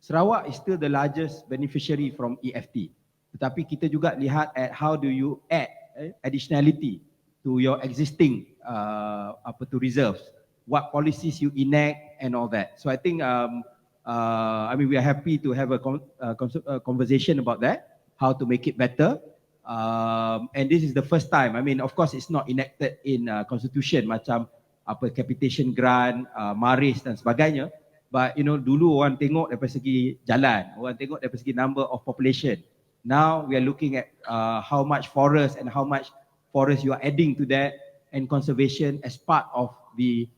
Sarawak is still the largest beneficiary from EFT. Tetapi kita juga lihat at how do you add additionality to your existing reserves, what policies you enact and all that. So I think I mean, we are happy to have a conversation about that, how to make it better. And this is the first time. I mean, of course, it's not enacted in constitution macam capitation grant, maris dan sebagainya. But dulu orang tengok dari segi jalan, orang tengok dari segi number of population. Now we are looking at how much forest and how much forest you are adding to that, and conservation as part of the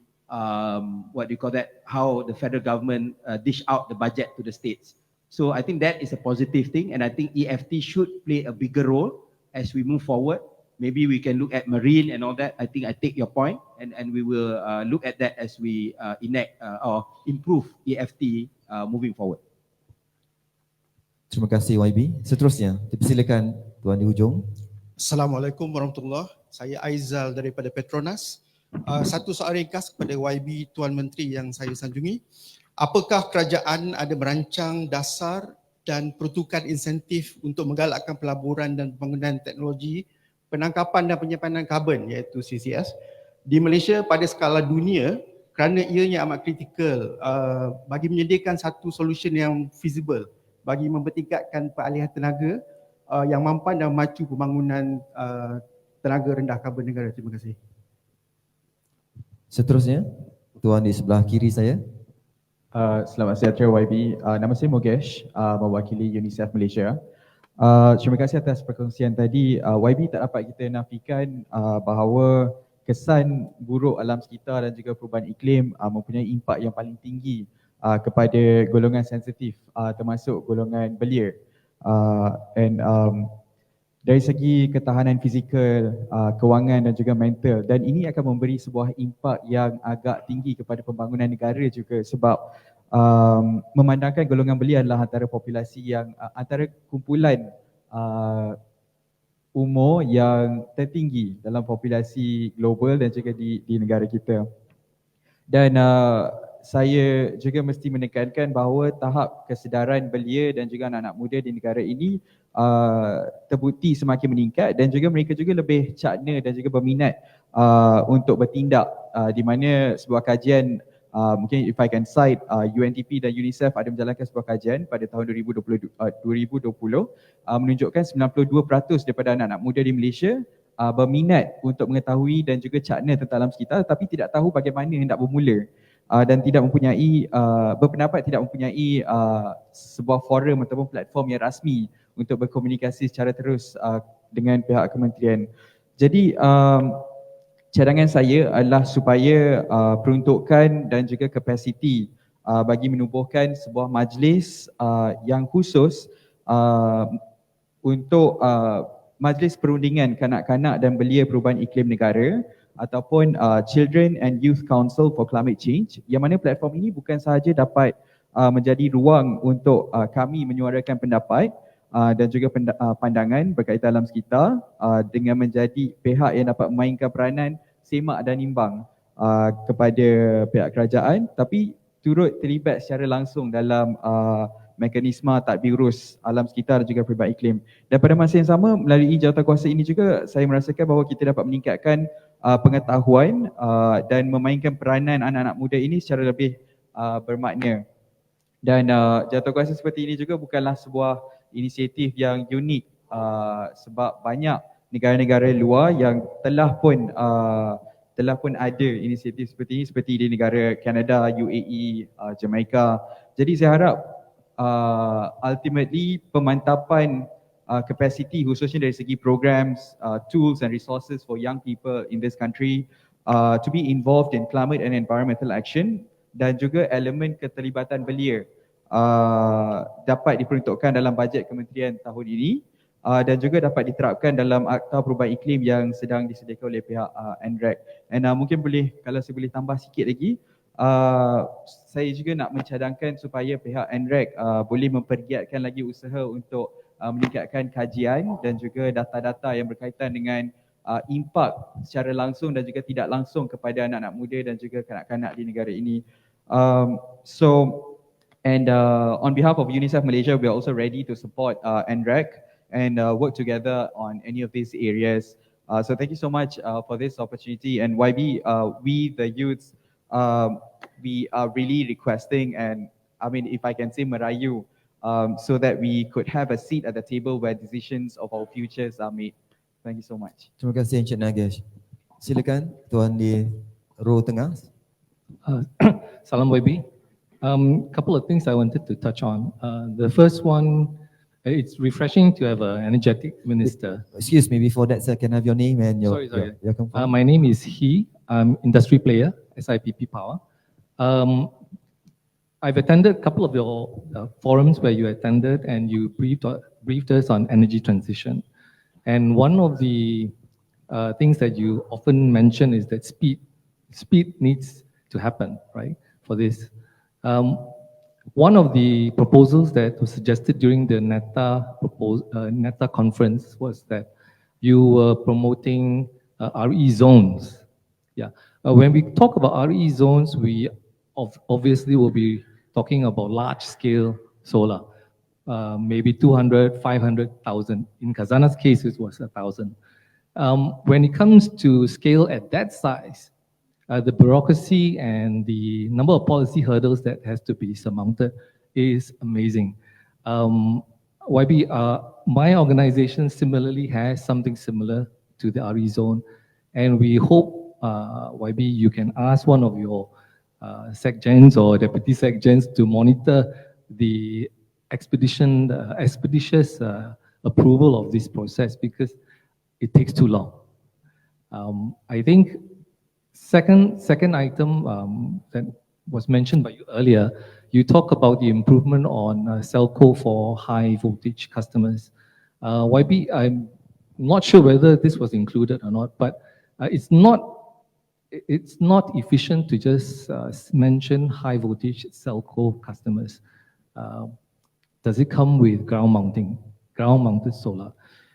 what do you call that? How the federal government dish out the budget to the states. So I think that is a positive thing, and I think EFT should play a bigger role as we move forward. Maybe we can look at marine and all that. I think I take your point, and we will look at that as we enact or improve EFT moving forward. Terima kasih YB. Seterusnya, dipersilakan Tuan di hujung. Assalamualaikum warahmatullahi. Saya Aizal daripada Petronas. Satu soalan ringkas kepada YB Tuan Menteri yang saya sanjungi. Apakah kerajaan ada merancang dasar dan peruntukan insentif untuk menggalakkan pelaburan dan penggunaan teknologi penangkapan dan penyimpanan karbon, iaitu CCS, di Malaysia pada skala dunia, kerana ianya amat kritikal bagi menyediakan satu solution yang feasible bagi mempertingkatkan peralihan tenaga yang mampan dan memacu pembangunan tenaga rendah karbon negara. Terima kasih. Seterusnya, Tuan di sebelah kiri saya. Selamat sejahtera YB. Nama saya Mogesh, mewakili UNICEF Malaysia. Terima kasih atas perkongsian tadi. YB tak dapat kita nafikan bahawa kesan buruk alam sekitar dan juga perubahan iklim mempunyai impak yang paling tinggi kepada golongan sensitif, termasuk golongan belia. Dari segi ketahanan fizikal, kewangan dan juga mental, dan ini akan memberi sebuah impak yang agak tinggi kepada pembangunan negara juga, sebab memandangkan golongan belia adalah antara populasi yang antara kumpulan umur yang tertinggi dalam populasi global dan juga di negara kita. Dan saya juga mesti menekankan bahawa tahap kesedaran belia dan juga anak-anak muda di negara ini terbukti semakin meningkat dan juga mereka juga lebih cakna dan juga berminat untuk bertindak, di mana sebuah kajian mungkin if I can cite, UNDP dan UNICEF ada menjalankan sebuah kajian pada tahun 2020 menunjukkan 92% daripada anak-anak muda di Malaysia berminat untuk mengetahui dan juga cakna tentang alam sekitar tapi tidak tahu bagaimana hendak bermula dan tidak mempunyai berpendapat tidak mempunyai sebuah forum ataupun platform yang rasmi untuk berkomunikasi secara terus dengan pihak kementerian. Jadi cadangan saya adalah supaya peruntukan dan juga kapasiti bagi menubuhkan sebuah majlis yang khusus untuk Majlis Perundingan Kanak-kanak dan Belia Perubahan Iklim Negara ataupun Children and Youth Council for Climate Change, yang mana platform ini bukan sahaja dapat menjadi ruang untuk kami menyuarakan pendapat dan juga pandangan berkaitan alam sekitar dengan menjadi pihak yang dapat memainkan peranan semak dan imbang kepada pihak kerajaan, tapi turut terlibat secara langsung dalam mekanisme tadbir urus alam sekitar dan juga perubahan iklim. Dan pada masa yang sama, melalui jawatankuasa ini juga saya merasakan bahawa kita dapat meningkatkan pengetahuan dan memainkan peranan anak-anak muda ini secara lebih bermakna. Dan jawatankuasa seperti ini juga bukanlah sebuah inisiatif yang unik sebab banyak negara-negara luar yang telah pun ada inisiatif seperti ini, seperti di negara Kanada, UAE, Jamaica. Jadi saya harap ultimately pemantapan capacity khususnya dari segi programs, tools and resources for young people in this country to be involved in climate and environmental action dan juga elemen keterlibatan belia dapat diperuntukkan dalam bajet kementerian tahun ini dan juga dapat diterapkan dalam Akta Perubahan Iklim yang sedang disediakan oleh pihak NRECC. And mungkin boleh, kalau saya boleh tambah sikit lagi, saya juga nak mencadangkan supaya pihak NRECC boleh mempergiatkan lagi usaha untuk meningkatkan kajian dan juga data-data yang berkaitan dengan impak secara langsung dan juga tidak langsung kepada anak-anak muda dan juga kanak-kanak di negara ini. On behalf of UNICEF Malaysia, we are also ready to support NRECC and work together on any of these areas. So thank you so much for this opportunity. And YB, we the youths, we are really requesting, and I mean, if I can say merayu, so that we could have a seat at the table where decisions of our futures are made. Thank you so much. Terima kasih Encik Nagesh. Silakan Tuan di row tengah. Salam YB. Couple of things I wanted to touch on. The first one, it's refreshing to have an energetic minister. Excuse me, before that, sir, can I have your name and your company? My name is He. I'm industry player, SIPP Power. I've attended a couple of your forums where you attended and you briefed us on energy transition. And one of the things that you often mention is that speed needs to happen, right, for this. One of the proposals that was suggested during the NETA conference was that you were promoting RE zones. Yeah. When we talk about RE zones, we obviously will be talking about large-scale solar, maybe 200, 500,000. In Khazana's case, it was 1,000. When it comes to scale at that size, the bureaucracy and the number of policy hurdles that has to be surmounted is amazing. YB, my organization similarly has something similar to the RE zone, and we hope, YB, you can ask one of your SecGens or deputy SecGens to monitor the expeditious approval of this process because it takes too long. I think second item that was mentioned by you earlier, you talk about the improvement on Celco for high voltage customers. YB, I'm not sure whether this was included or not, but it's not efficient to just mention high voltage Celco customers. Does it come with ground-mounted solar?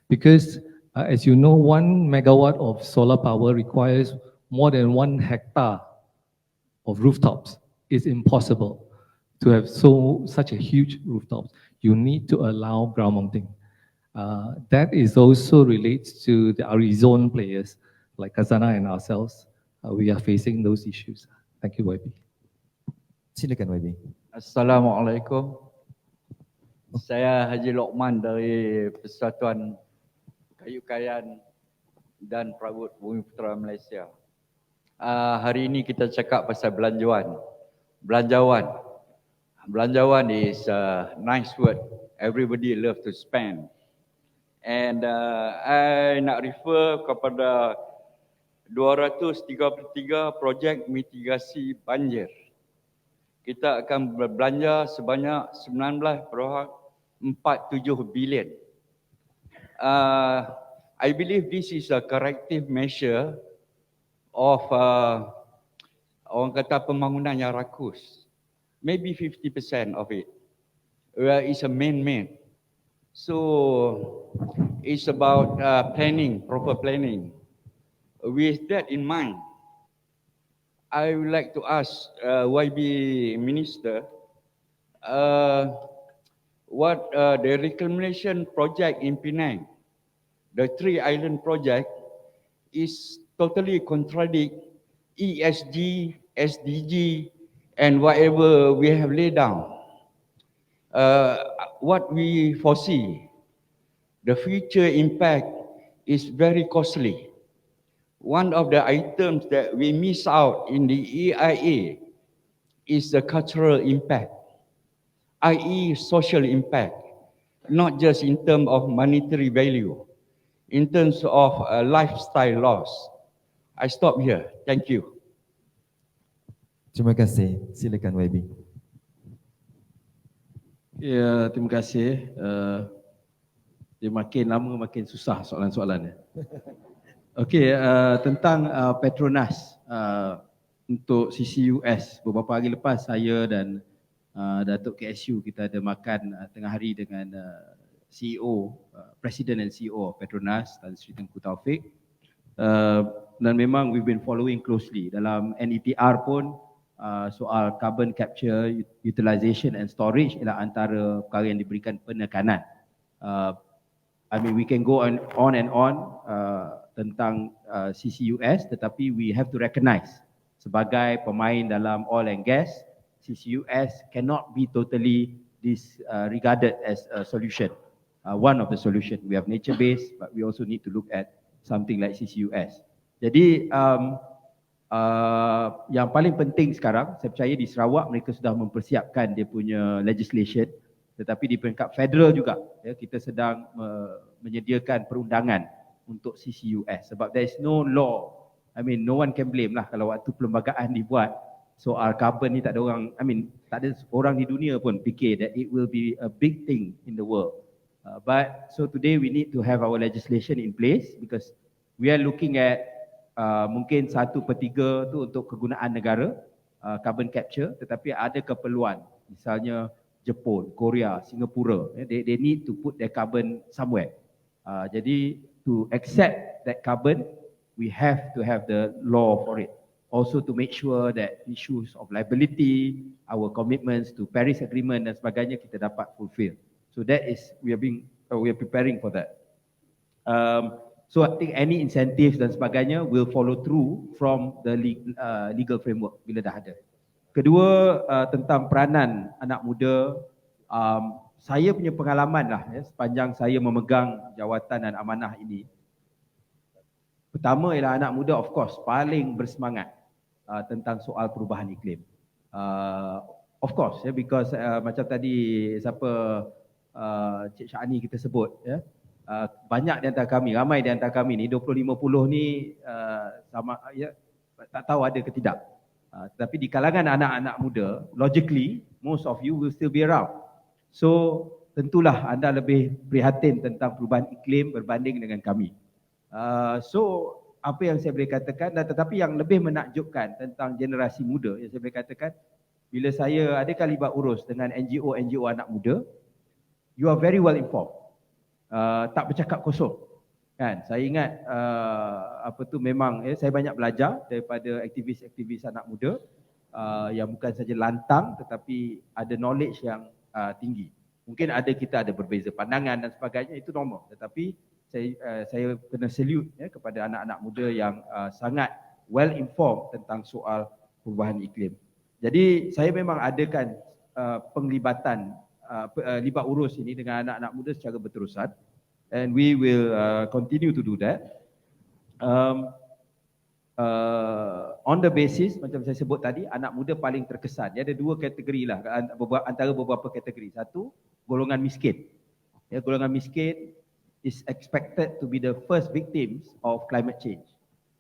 Because as you know, 1 megawatt of solar power requires more than 1 hectare of rooftops. it's impossible to have such a huge rooftops. You need to allow ground mounting. That is also relates to the Arizona players like Khazanah and ourselves. We are facing those issues. Thank you, YB. Silakan YB. Assalamualaikum. Saya Haji Lokman dari Persatuan Kayu-Kayan dan Perabot Bumi Putera Malaysia. Hari ini kita cakap pasal belanjawan. Belanjawan is a nice word. Everybody love to spend. And I nak refer kepada 233 projek mitigasi banjir. Kita akan berbelanja sebanyak 19.47 bilion. I believe this is a corrective measure of orang kata pembangunan yang rakus. Maybe 50% of it is a man-made. So it's about planning, proper planning. With that in mind, I would like to ask YB Minister, what the reclamation project in Penang, the 3 island project, is totally contradict ESG, SDG, and whatever we have laid down. What we foresee, the future impact is very costly. One of the items that we miss out in the EIA is the cultural impact, i.e. social impact, not just in terms of monetary value, in terms of lifestyle loss. I stop here. Thank you. Terima kasih. Silakan YB. Ya, terima kasih. Dia makin lama makin susah soalan-soalannya. Okey, tentang Petronas untuk CCUS, beberapa hari lepas saya dan Datuk KSU kita ada makan tengah hari dengan CEO, Presiden dan CEO Petronas, Tan Sri Tengku Taufik. Dan memang we've been following closely. Dalam NETR pun soal carbon capture, utilization and storage ialah antara perkara yang diberikan penekanan. I mean we can go on and on tentang CCUS, tetapi we have to recognize sebagai pemain dalam oil and gas, CCUS cannot be totally regarded as a solution. One of the solution. We have nature based, but we also need to look at something like CCUS. Jadi yang paling penting sekarang, saya percaya di Sarawak mereka sudah mempersiapkan dia punya legislation, tetapi di peringkat federal juga ya, kita sedang menyediakan perundangan untuk CCUS sebab there is no law. I mean no one can blame lah kalau waktu perlembagaan dibuat soal carbon ni tak ada orang, I mean tak ada orang di dunia pun fikir that it will be a big thing in the world. But so today we need to have our legislation in place because we are looking at mungkin 1/3 tu untuk kegunaan negara carbon capture, tetapi ada keperluan misalnya Jepun, Korea, Singapura, they need to put their carbon somewhere. Jadi to accept that carbon, we have to have the law for it. Also to make sure that issues of liability, our commitments to Paris Agreement dan sebagainya kita dapat fulfill. So that is we are preparing for that. So I think any incentives dan sebagainya will follow through from the legal framework bila dah ada. Kedua, tentang peranan anak muda, saya punya pengalaman lah ya, sepanjang saya memegang jawatan dan amanah ini. Pertama ialah anak muda of course paling bersemangat tentang soal perubahan iklim. Of course ya, because macam tadi siapa Cik Syahani kita sebut ya, banyak di antara kami, ramai di antara kami ni 20-50 ni sama ya, tak tahu ada ke tidak. Tapi di kalangan anak-anak muda, logically most of you will still be around. So tentulah anda lebih prihatin tentang perubahan iklim berbanding dengan kami. So apa yang saya boleh katakan, dan tetapi yang lebih menakjubkan tentang generasi muda yang saya boleh katakan, bila saya ada kali buat urus dengan NGO anak muda, you are very well informed. Tak bercakap kosong. Kan? Saya ingat memang saya banyak belajar daripada aktivis-aktivis anak muda. yang bukan saja lantang tetapi ada knowledge yang tinggi. Mungkin kita ada berbeza pandangan dan sebagainya, itu normal. Tetapi saya kena salute kepada anak-anak muda yang sangat well informed tentang soal perubahan iklim. Jadi saya memang adakan penglibatan libat urus ini dengan anak-anak muda secara berterusan, and we will continue to do that. On the basis macam saya sebut tadi, anak muda paling terkesan. Dia ada dua kategori lah antara beberapa kategori. Satu, golongan miskin. Ya, golongan miskin is expected to be the first victims of climate change.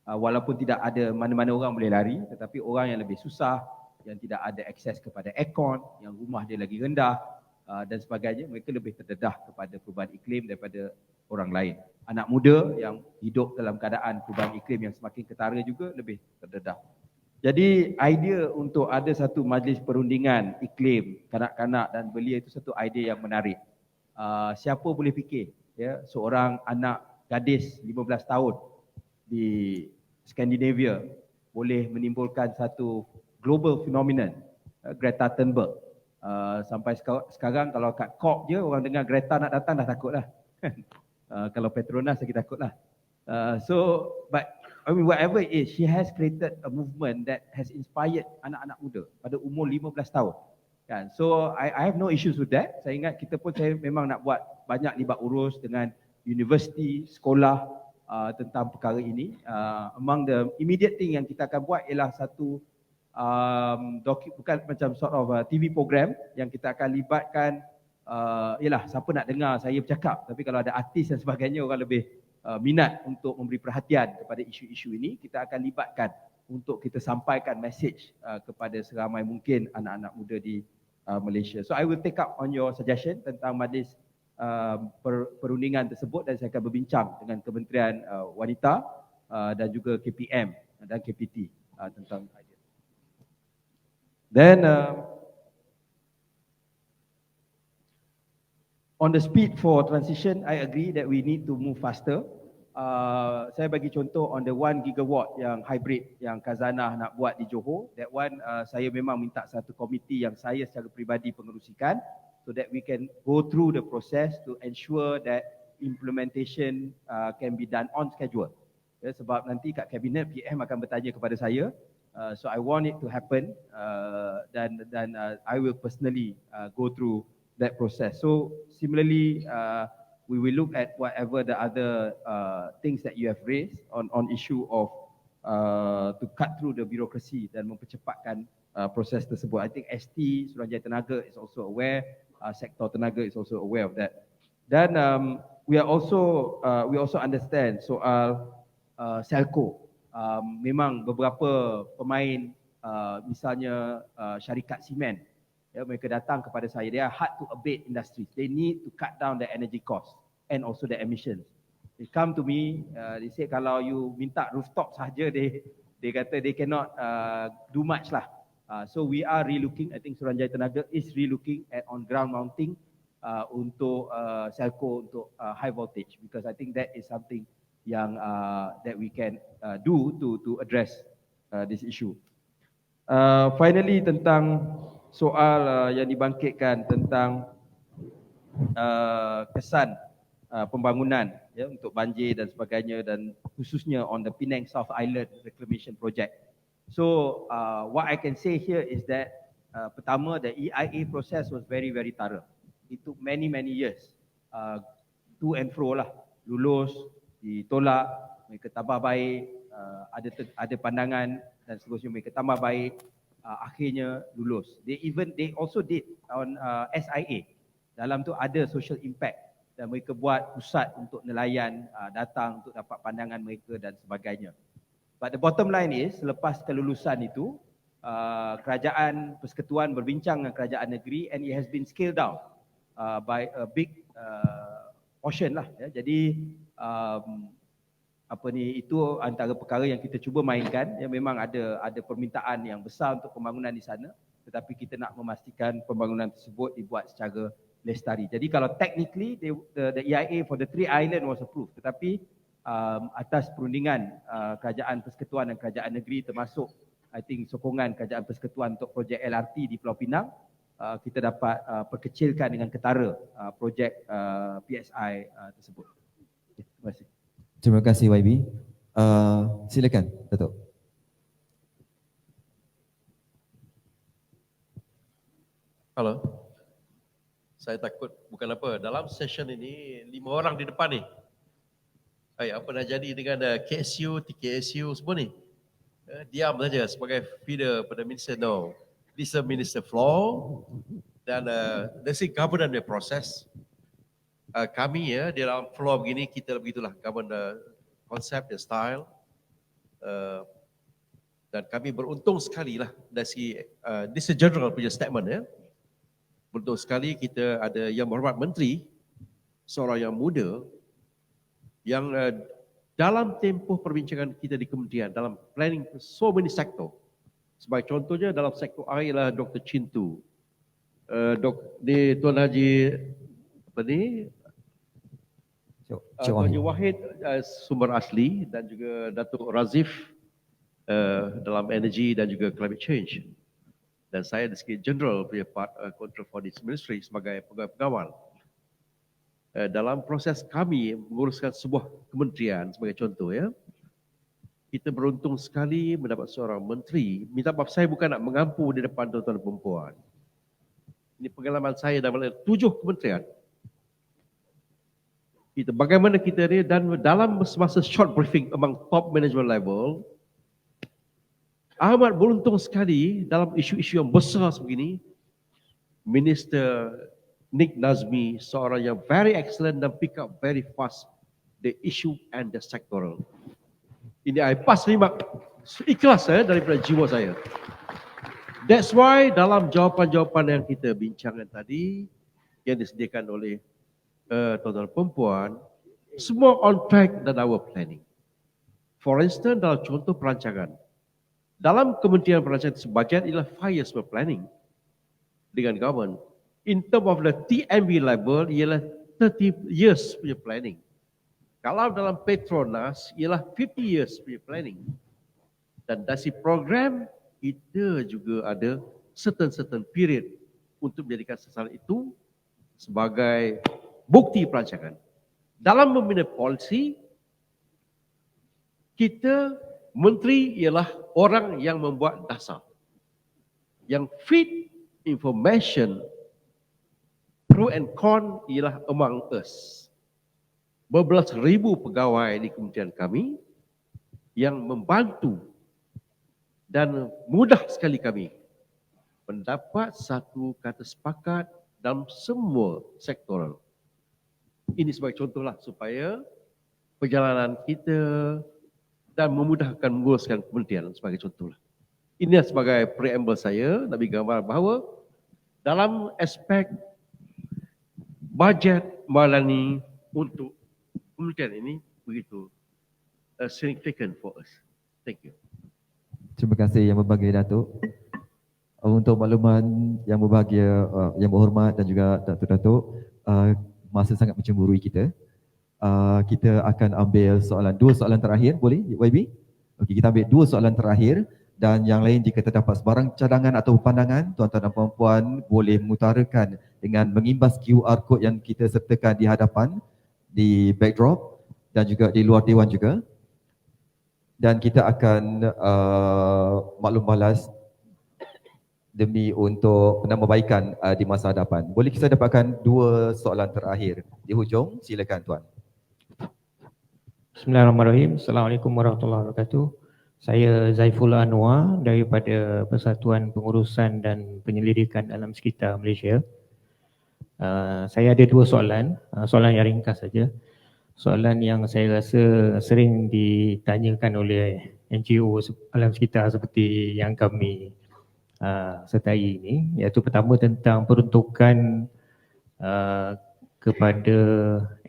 Walaupun tidak ada mana-mana orang boleh lari, tetapi orang yang lebih susah, yang tidak ada akses kepada aircon, yang rumah dia lagi rendah dan sebagainya, mereka lebih terdedah kepada perubahan iklim daripada orang lain. Anak muda yang hidup dalam keadaan perubahan iklim yang semakin ketara juga lebih terdedah. Jadi idea untuk ada satu majlis perundingan iklim kanak-kanak dan belia itu satu idea yang menarik. Siapa boleh fikir ya, seorang anak gadis 15 tahun di Skandinavia boleh menimbulkan satu global phenomenon, Greta Thunberg. Sampai sekarang kalau kat COP je orang dengar Greta nak datang dah takut lah. Kalau Petronas lagi takut lah. But I mean whatever it is, she has created a movement that has inspired anak-anak muda pada umur 15 tahun. Kan? So I have no issues with that. Saya ingat saya memang nak buat banyak libat urus dengan universiti, sekolah tentang perkara ini. Among the immediate thing yang kita akan buat ialah satu bukan macam sort of TV program yang kita akan libatkan ialah siapa nak dengar saya bercakap, tapi kalau ada artis dan sebagainya orang lebih minat untuk memberi perhatian kepada isu-isu ini, kita akan libatkan untuk kita sampaikan message kepada seramai mungkin anak-anak muda di Malaysia. So I will take up on your suggestion tentang majlis perundingan tersebut dan saya akan berbincang dengan Kementerian Wanita dan juga KPM dan KPT tentang idea. Then on the speed for transition, I agree that we need to move faster. Saya bagi contoh on the 1 gigawatt yang hybrid yang Khazanah nak buat di Johor. That one saya memang minta satu komiti yang saya secara peribadi pengerusikan so that we can go through the process to ensure that implementation can be done on schedule. Ya, sebab nanti kat kabinet PM akan bertanya kepada saya. So I want it to happen dan I will personally go through that process. So similarly, we will look at whatever the other things that you have raised on issue of to cut through the bureaucracy dan mempercepatkan proses tersebut. I think ST Suruhanjaya Tenaga is also aware, sektor tenaga is also aware of that. Dan we also understand soal Selco. Memang beberapa pemain misalnya syarikat simen, ya, mereka datang kepada saya, they are hard to abate industries. They need to cut down the energy cost and also the emissions. They come to me, they say kalau you minta rooftop sahaja, they kata they cannot do much lah. So we are relooking, I think Suruhanjaya Tenaga is relooking at on ground mounting untuk Selco untuk high voltage, because I think that is something yang that we can do to address this issue. Finally tentang soal yang dibangkitkan tentang kesan pembangunan ya untuk banjir dan sebagainya, dan khususnya on the Penang South Island Reclamation Project. So what I can say here is that pertama, the EIA process was very thorough. It took many years to and fro lah, lulus, ditolak, mereka tambah baik, ada pandangan dan seterusnya, mereka tambah baik, akhirnya lulus. They also did on SIA. Dalam tu ada social impact dan mereka buat pusat untuk nelayan datang untuk dapat pandangan mereka dan sebagainya. But the bottom line is, selepas kelulusan itu, kerajaan persekutuan berbincang dengan kerajaan negeri and it has been scaled down by a big portion lah. Ya. Jadi itu antara perkara yang kita cuba mainkan. Ya, memang ada permintaan yang besar untuk pembangunan di sana, tetapi kita nak memastikan pembangunan tersebut dibuat secara lestari. Jadi kalau technically the EIA for the 3 island was approved, tetapi atas perundingan kerajaan persekutuan dan kerajaan negeri termasuk I think sokongan kerajaan persekutuan untuk projek LRT di Pulau Pinang, kita dapat perkecilkan dengan ketara projek PSI tersebut. Terima kasih. Terima kasih YB. Silakan Datuk. Halo. Saya takut bukan apa, dalam session ini 5 orang di depan ni. Apa nak jadi dengan KSU, TKSU semua ni? Diam saja sebagai feeder pada minister. No, this is a minister floor dan this is governance proses. Kami ya di dalam floor begini kita begitulah govern konsep dan style. Dan kami beruntung sekali lah dari this is general punya statement ya. Beruntung sekali kita ada yang berhormat menteri, seorang yang muda yang dalam tempoh perbincangan kita di kementerian dalam planning so many sektor. Sebagai contohnya dalam sektor air lah Dr. Chintu, Tuan Haji apa ni? Tuan Haji Wahid sumber asli dan juga Datuk Razif dalam energy dan juga climate change. Dan saya di segi general punya part control for this ministry sebagai pegawai-pegawai. Dalam proses kami menguruskan sebuah kementerian sebagai contoh ya, kita beruntung sekali mendapat seorang menteri. Minta maaf saya bukan nak mengampu di depan tuan-tuan dan perempuan. Ini pengalaman saya dalam 7 kementerian. Bagaimana kita ni dan dalam semasa short briefing among top management level, amat beruntung sekali dalam isu-isu yang besar sebegini, Minister Nik Nazmi seorang yang very excellent dan pick up very fast the issue and the sectoral. Ini I pas terima ikhlas daripada jiwa saya. That's why dalam jawapan-jawapan yang kita bincangkan tadi yang disediakan oleh tuan-tuan perempuan, semua on track dan our planning. For instance dalam contoh perancangan, dalam Kementerian Perancangan Budget ialah 5 years planning dengan government. In term of the TMB level ialah 30 years punya planning. Kalau dalam Petronas ialah 50 years punya planning. Dan dari program kita juga ada certain period untuk menjadikan sasaran itu sebagai bukti perancangan. Dalam membina polisi, kita menteri ialah orang yang membuat dasar. Yang feed information pro and con ialah among us. Berbelas ribu pegawai di kementerian kami yang membantu dan mudah sekali kami mendapat satu kata sepakat dalam semua sektoral. Ini sebagai contohlah supaya perjalanan kita dan memudahkan menguruskan kementerian sebagai contohlah. Ini sebagai preamble saya nak bagi gambar bahawa dalam aspek bajet madani untuk kementerian ini begitu significant for us. Thank you. Terima kasih Yang Berbahagia Datuk. Untuk makluman yang berbahagia, yang berhormat dan juga Datuk-Datuk, masa sangat mencemburui kita. Kita akan ambil dua soalan terakhir, boleh YB? Okey, kita ambil 2 soalan terakhir dan yang lain jika terdapat sebarang cadangan atau pandangan, tuan-tuan dan puan-puan boleh mengutarakan dengan mengimbas QR code yang kita sertakan di hadapan, di backdrop dan juga di luar dewan juga. Dan kita akan maklum balas demi untuk penambahbaikan di masa hadapan. Boleh kita dapatkan 2 soalan terakhir di hujung? Silakan tuan. Bismillahirrahmanirrahim. Assalamualaikum warahmatullahi wabarakatuh. Saya Zaifullah Anwar daripada Persatuan Pengurusan dan Penyelidikan Alam Sekitar Malaysia. Saya ada 2 soalan, soalan yang ringkas saja. Soalan yang saya rasa sering ditanyakan oleh NGO alam sekitar seperti yang kami sertai ini, iaitu pertama tentang peruntukan kepada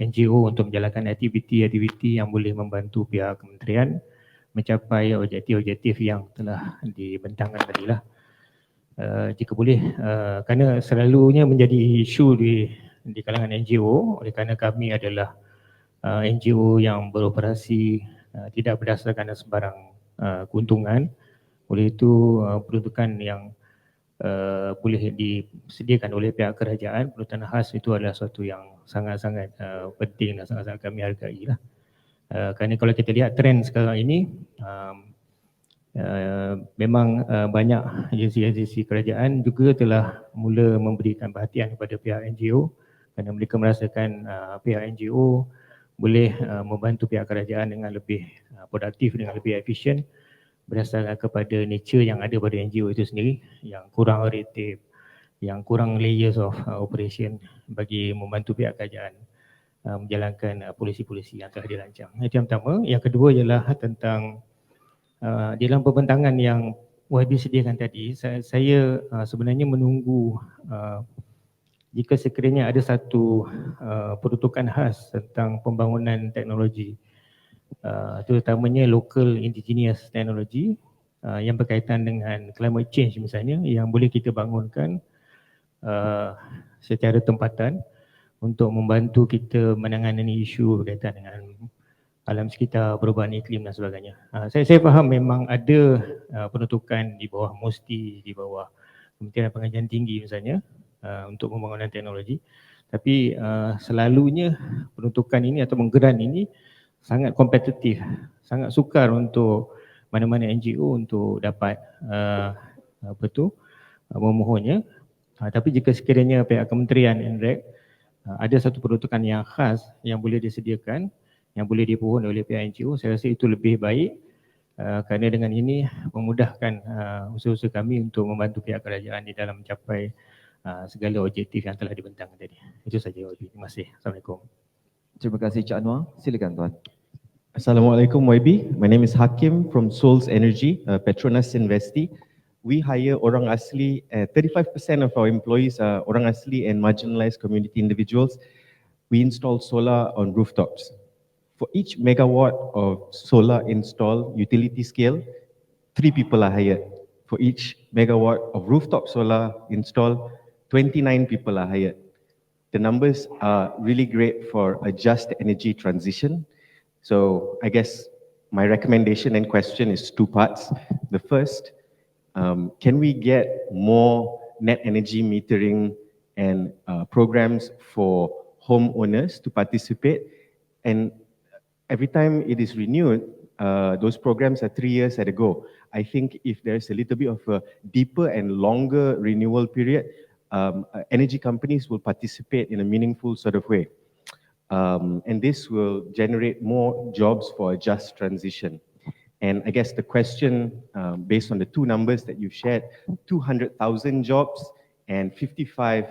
NGO untuk menjalankan aktiviti-aktiviti yang boleh membantu pihak kementerian mencapai objektif-objektif yang telah dibentangkan tadilah. Jika boleh, kerana selalunya menjadi isu di kalangan NGO oleh kerana kami adalah NGO yang beroperasi tidak berdasarkan sebarang keuntungan, Oleh itu peruntukan yang boleh disediakan oleh pihak kerajaan, peruntukan khas itu adalah sesuatu yang sangat-sangat penting dan sangat-sangat kami hargai lah. Kerana kalau kita lihat trend sekarang ini, memang banyak agensi-agensi kerajaan juga telah mula memberikan perhatian kepada pihak NGO kerana mereka merasakan pihak NGO boleh membantu pihak kerajaan dengan lebih produktif, dengan lebih efisien berdasarkan kepada nature yang ada pada NGO itu sendiri, yang kurang red tape, yang kurang layers of operation bagi membantu pihak kerajaan menjalankan polisi-polisi yang telah dirancang. Itu yang pertama. Yang kedua ialah tentang di dalam pembentangan yang YB sediakan tadi, saya sebenarnya menunggu jika sekiranya ada satu peruntukan khas tentang pembangunan teknologi, terutamanya local indigenous technology yang berkaitan dengan climate change misalnya, yang boleh kita bangunkan secara tempatan untuk membantu kita menangani isu berkaitan dengan alam sekitar, perubahan iklim dan sebagainya. Saya faham memang ada peruntukan di bawah MUSTI, di bawah Kementerian Pengajian Tinggi misalnya untuk pembangunan teknologi. Tapi selalunya peruntukan ini atau grant ini sangat kompetitif, sangat sukar untuk mana-mana NGO untuk dapat memohonnya. Tapi jika sekiranya pihak Kementerian NRECC ada satu peruntukan yang khas yang boleh disediakan, yang boleh dipohon oleh pihak NGO, saya rasa itu lebih baik kerana dengan ini memudahkan usaha-usaha kami untuk membantu pihak kerajaan di dalam mencapai segala objektif yang telah dibentangkan tadi. Itu saja. Terima kasih. Assalamualaikum. Terima kasih Cik Anwar. Silakan Tuan. Assalamualaikum YB. My name is Hakim from Souls Energy, Petronas Investi. We hire orang asli, 35% of our employees are orang asli and marginalized community individuals. We install solar on rooftops. For each megawatt of solar installed utility scale, 3 people are hired. For each megawatt of rooftop solar installed, 29 people are hired. The numbers are really great for a just energy transition. So I guess my recommendation and question is 2 parts. The first, can we get more net energy metering and programs for homeowners to participate? And every time it is renewed, those programs are 3 years at a go. I think if there's a little bit of a deeper and longer renewal period, energy companies will participate in a meaningful sort of way. And this will generate more jobs for a just transition. And I guess the question, based on the 2 numbers that you've shared, 200,000 jobs and 55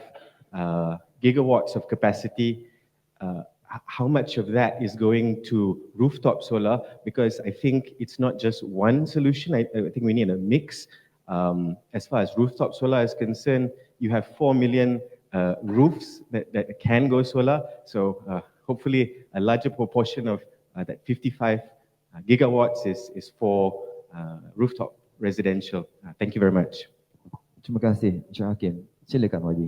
gigawatts of capacity, how much of that is going to rooftop solar? Because I think it's not just one solution. I think we need a mix. As far as rooftop solar is concerned, you have 4 million roofs that can go solar. So hopefully a larger proportion of that 55 gigawatts is for rooftop residential. Thank you very much. Terima kasih Encik Hakim. Silakan YB.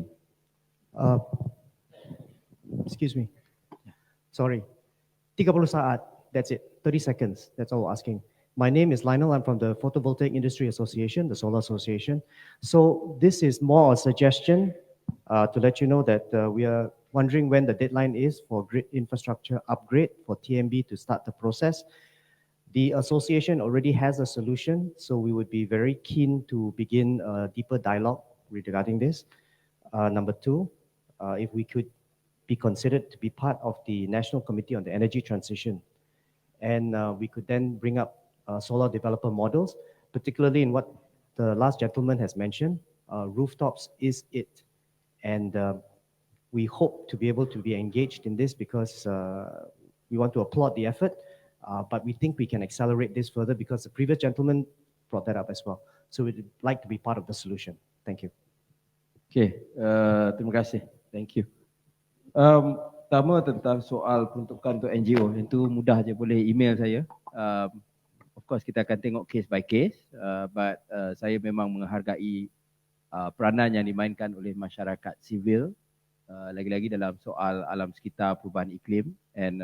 Excuse me. Sorry. 30 saat, that's it. 30 seconds, that's all asking. My name is Lionel, I'm from the Photovoltaic Industry Association, the Solar Association. So this is more a suggestion to let you know that we are wondering when the deadline is for grid infrastructure upgrade for TMB to start the process. The association already has a solution, so we would be very keen to begin a deeper dialogue regarding this. Number 2, if we could be considered to be part of the National Committee on the Energy Transition. And we could then bring up solar developer models, particularly in what the last gentleman has mentioned, rooftops is it. And we hope to be able to be engaged in this because we want to applaud the effort, but we think we can accelerate this further because the previous gentleman brought that up as well. So we'd like to be part of the solution. Thank you. Okay, terima kasih. Thank you. Pertama tentang soal peruntukan untuk NGO, itu mudah je, boleh email saya. Of course kita akan tengok case by case, but saya memang menghargai peranan yang dimainkan oleh masyarakat sivil, lagi-lagi dalam soal alam sekitar, perubahan iklim, and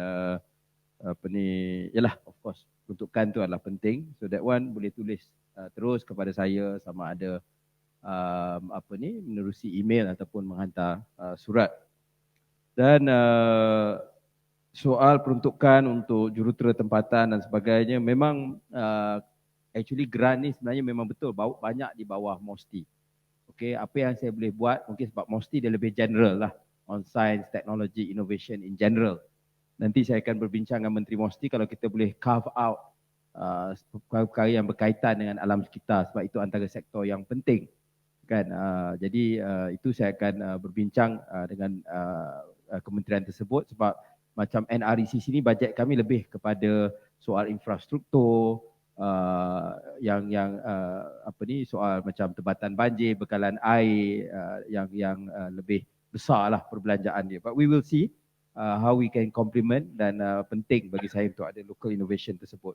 apa ni, yalah, of course peruntukan tu adalah penting. So that one boleh tulis terus kepada saya sama ada menerusi email ataupun menghantar surat. Dan soal peruntukan untuk jurutera tempatan dan sebagainya, memang actually grant ni sebenarnya memang betul banyak di bawah MOSTI. Okay, apa yang saya boleh buat mungkin sebab MOSTI dia lebih general lah on science, technology, innovation in general. Nanti saya akan berbincang dengan Menteri MOSTI kalau kita boleh carve out perkara yang berkaitan dengan alam sekitar sebab itu antara sektor yang penting kan. Jadi itu saya akan berbincang dengan kementerian tersebut sebab macam NRECC sini bajet kami lebih kepada soal infrastruktur yang soal macam tebatan banjir, bekalan air yang lebih besar lah perbelanjaan dia. But we will see how we can complement dan penting bagi saya untuk ada local innovation tersebut.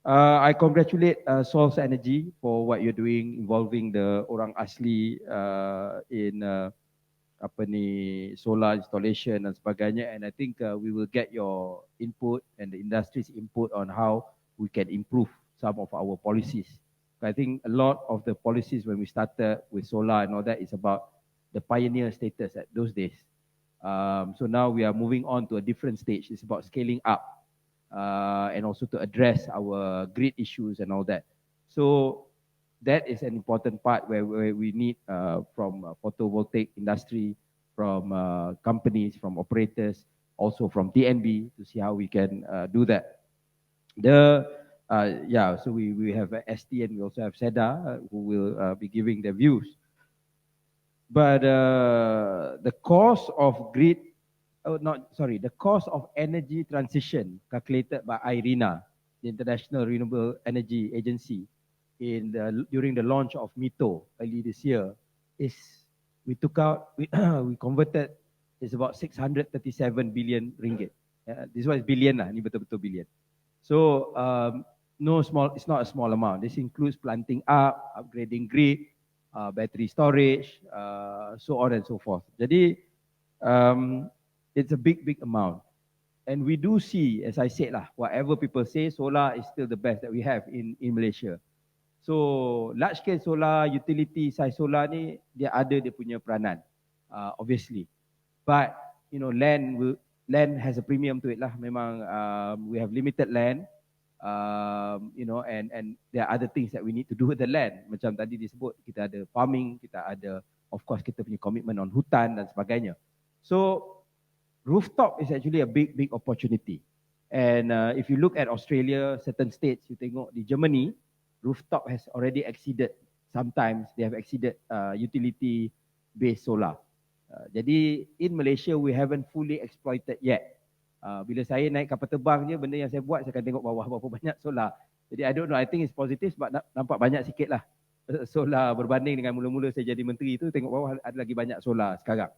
I congratulate Source Energy for what you're doing involving the orang asli in solar installation dan sebagainya, and I think we will get your input and the industry's input on how we can improve some of our policies. I think a lot of the policies when we started with solar and all that is about the pioneer status at those days. So now we are moving on to a different stage. It's about scaling up and also to address our grid issues and all that. So that is an important part where we need from photovoltaic industry, from companies, from operators, also from TNB to see how we can do that. So we have ST and we also have SEDA who will be giving their views. But the cost of the cost of energy transition calculated by IRENA, the International Renewable Energy Agency, during the launch of MITO early this year, is we converted, is about 637 billion ringgit. This one is billion lah, ni betul-betul billion. So it's not a small amount. This includes planting up, upgrading grid, battery storage, so on and so forth. Jadi it's a big amount. And we do see, as I said lah, whatever people say, solar is still the best that we have in Malaysia. So large scale solar, utility size solar ni dia punya peranan, obviously. But land has a premium to it lah. Memang we have limited land, and there are other things that we need to do with the land. Macam tadi disebut, kita ada farming, kita ada, of course, kita punya commitment on hutan dan sebagainya. So rooftop is actually a big opportunity. And if you look at Australia, certain states, you tengok di Germany, rooftop has already exceeded, sometimes they have exceeded utility-based solar. Jadi in Malaysia, we haven't fully exploited yet. Bila saya naik kapal terbang je, benda yang saya buat, saya akan tengok bawah berapa banyak solar. Jadi I don't know, I think it's positive sebab nampak banyak sikit lah solar berbanding dengan mula-mula saya jadi menteri tu, tengok bawah ada lagi banyak solar sekarang.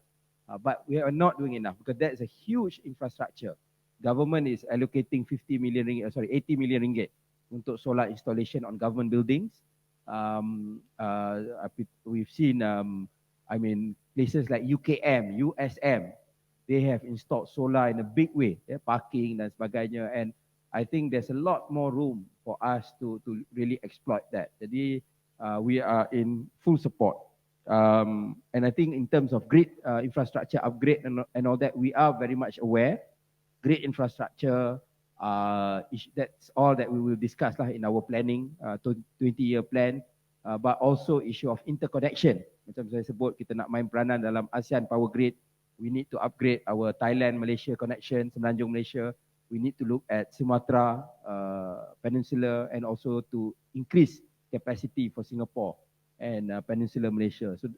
But we are not doing enough because that is a huge infrastructure. Government is allocating 80 million ringgit untuk solar installation on government buildings. We've seen, places like UKM, USM, they have installed solar in a big way, parking dan sebagainya. And I think there's a lot more room for us to really exploit that. Jadi we are in full support. And I think in terms of grid infrastructure upgrade and all that, we are very much aware. Grid infrastructure, that's all that we will discuss lah in our planning, 20-year plan, but also issue of interconnection. Macam saya sebut, kita nak main peranan dalam ASEAN Power Grid, we need to upgrade our Thailand-Malaysia connection, Semenanjung Malaysia. We need to look at Sumatra Peninsula and also to increase capacity for Singapore and Peninsular Malaysia. So,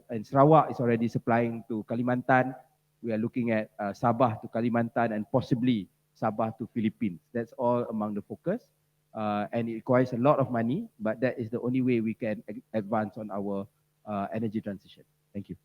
and Sarawak is already supplying to Kalimantan. We are looking at Sabah to Kalimantan and possibly Sabah to Philippines. That's all among the focus. And it requires a lot of money, but that is the only way we can advance on our energy transition. Thank you.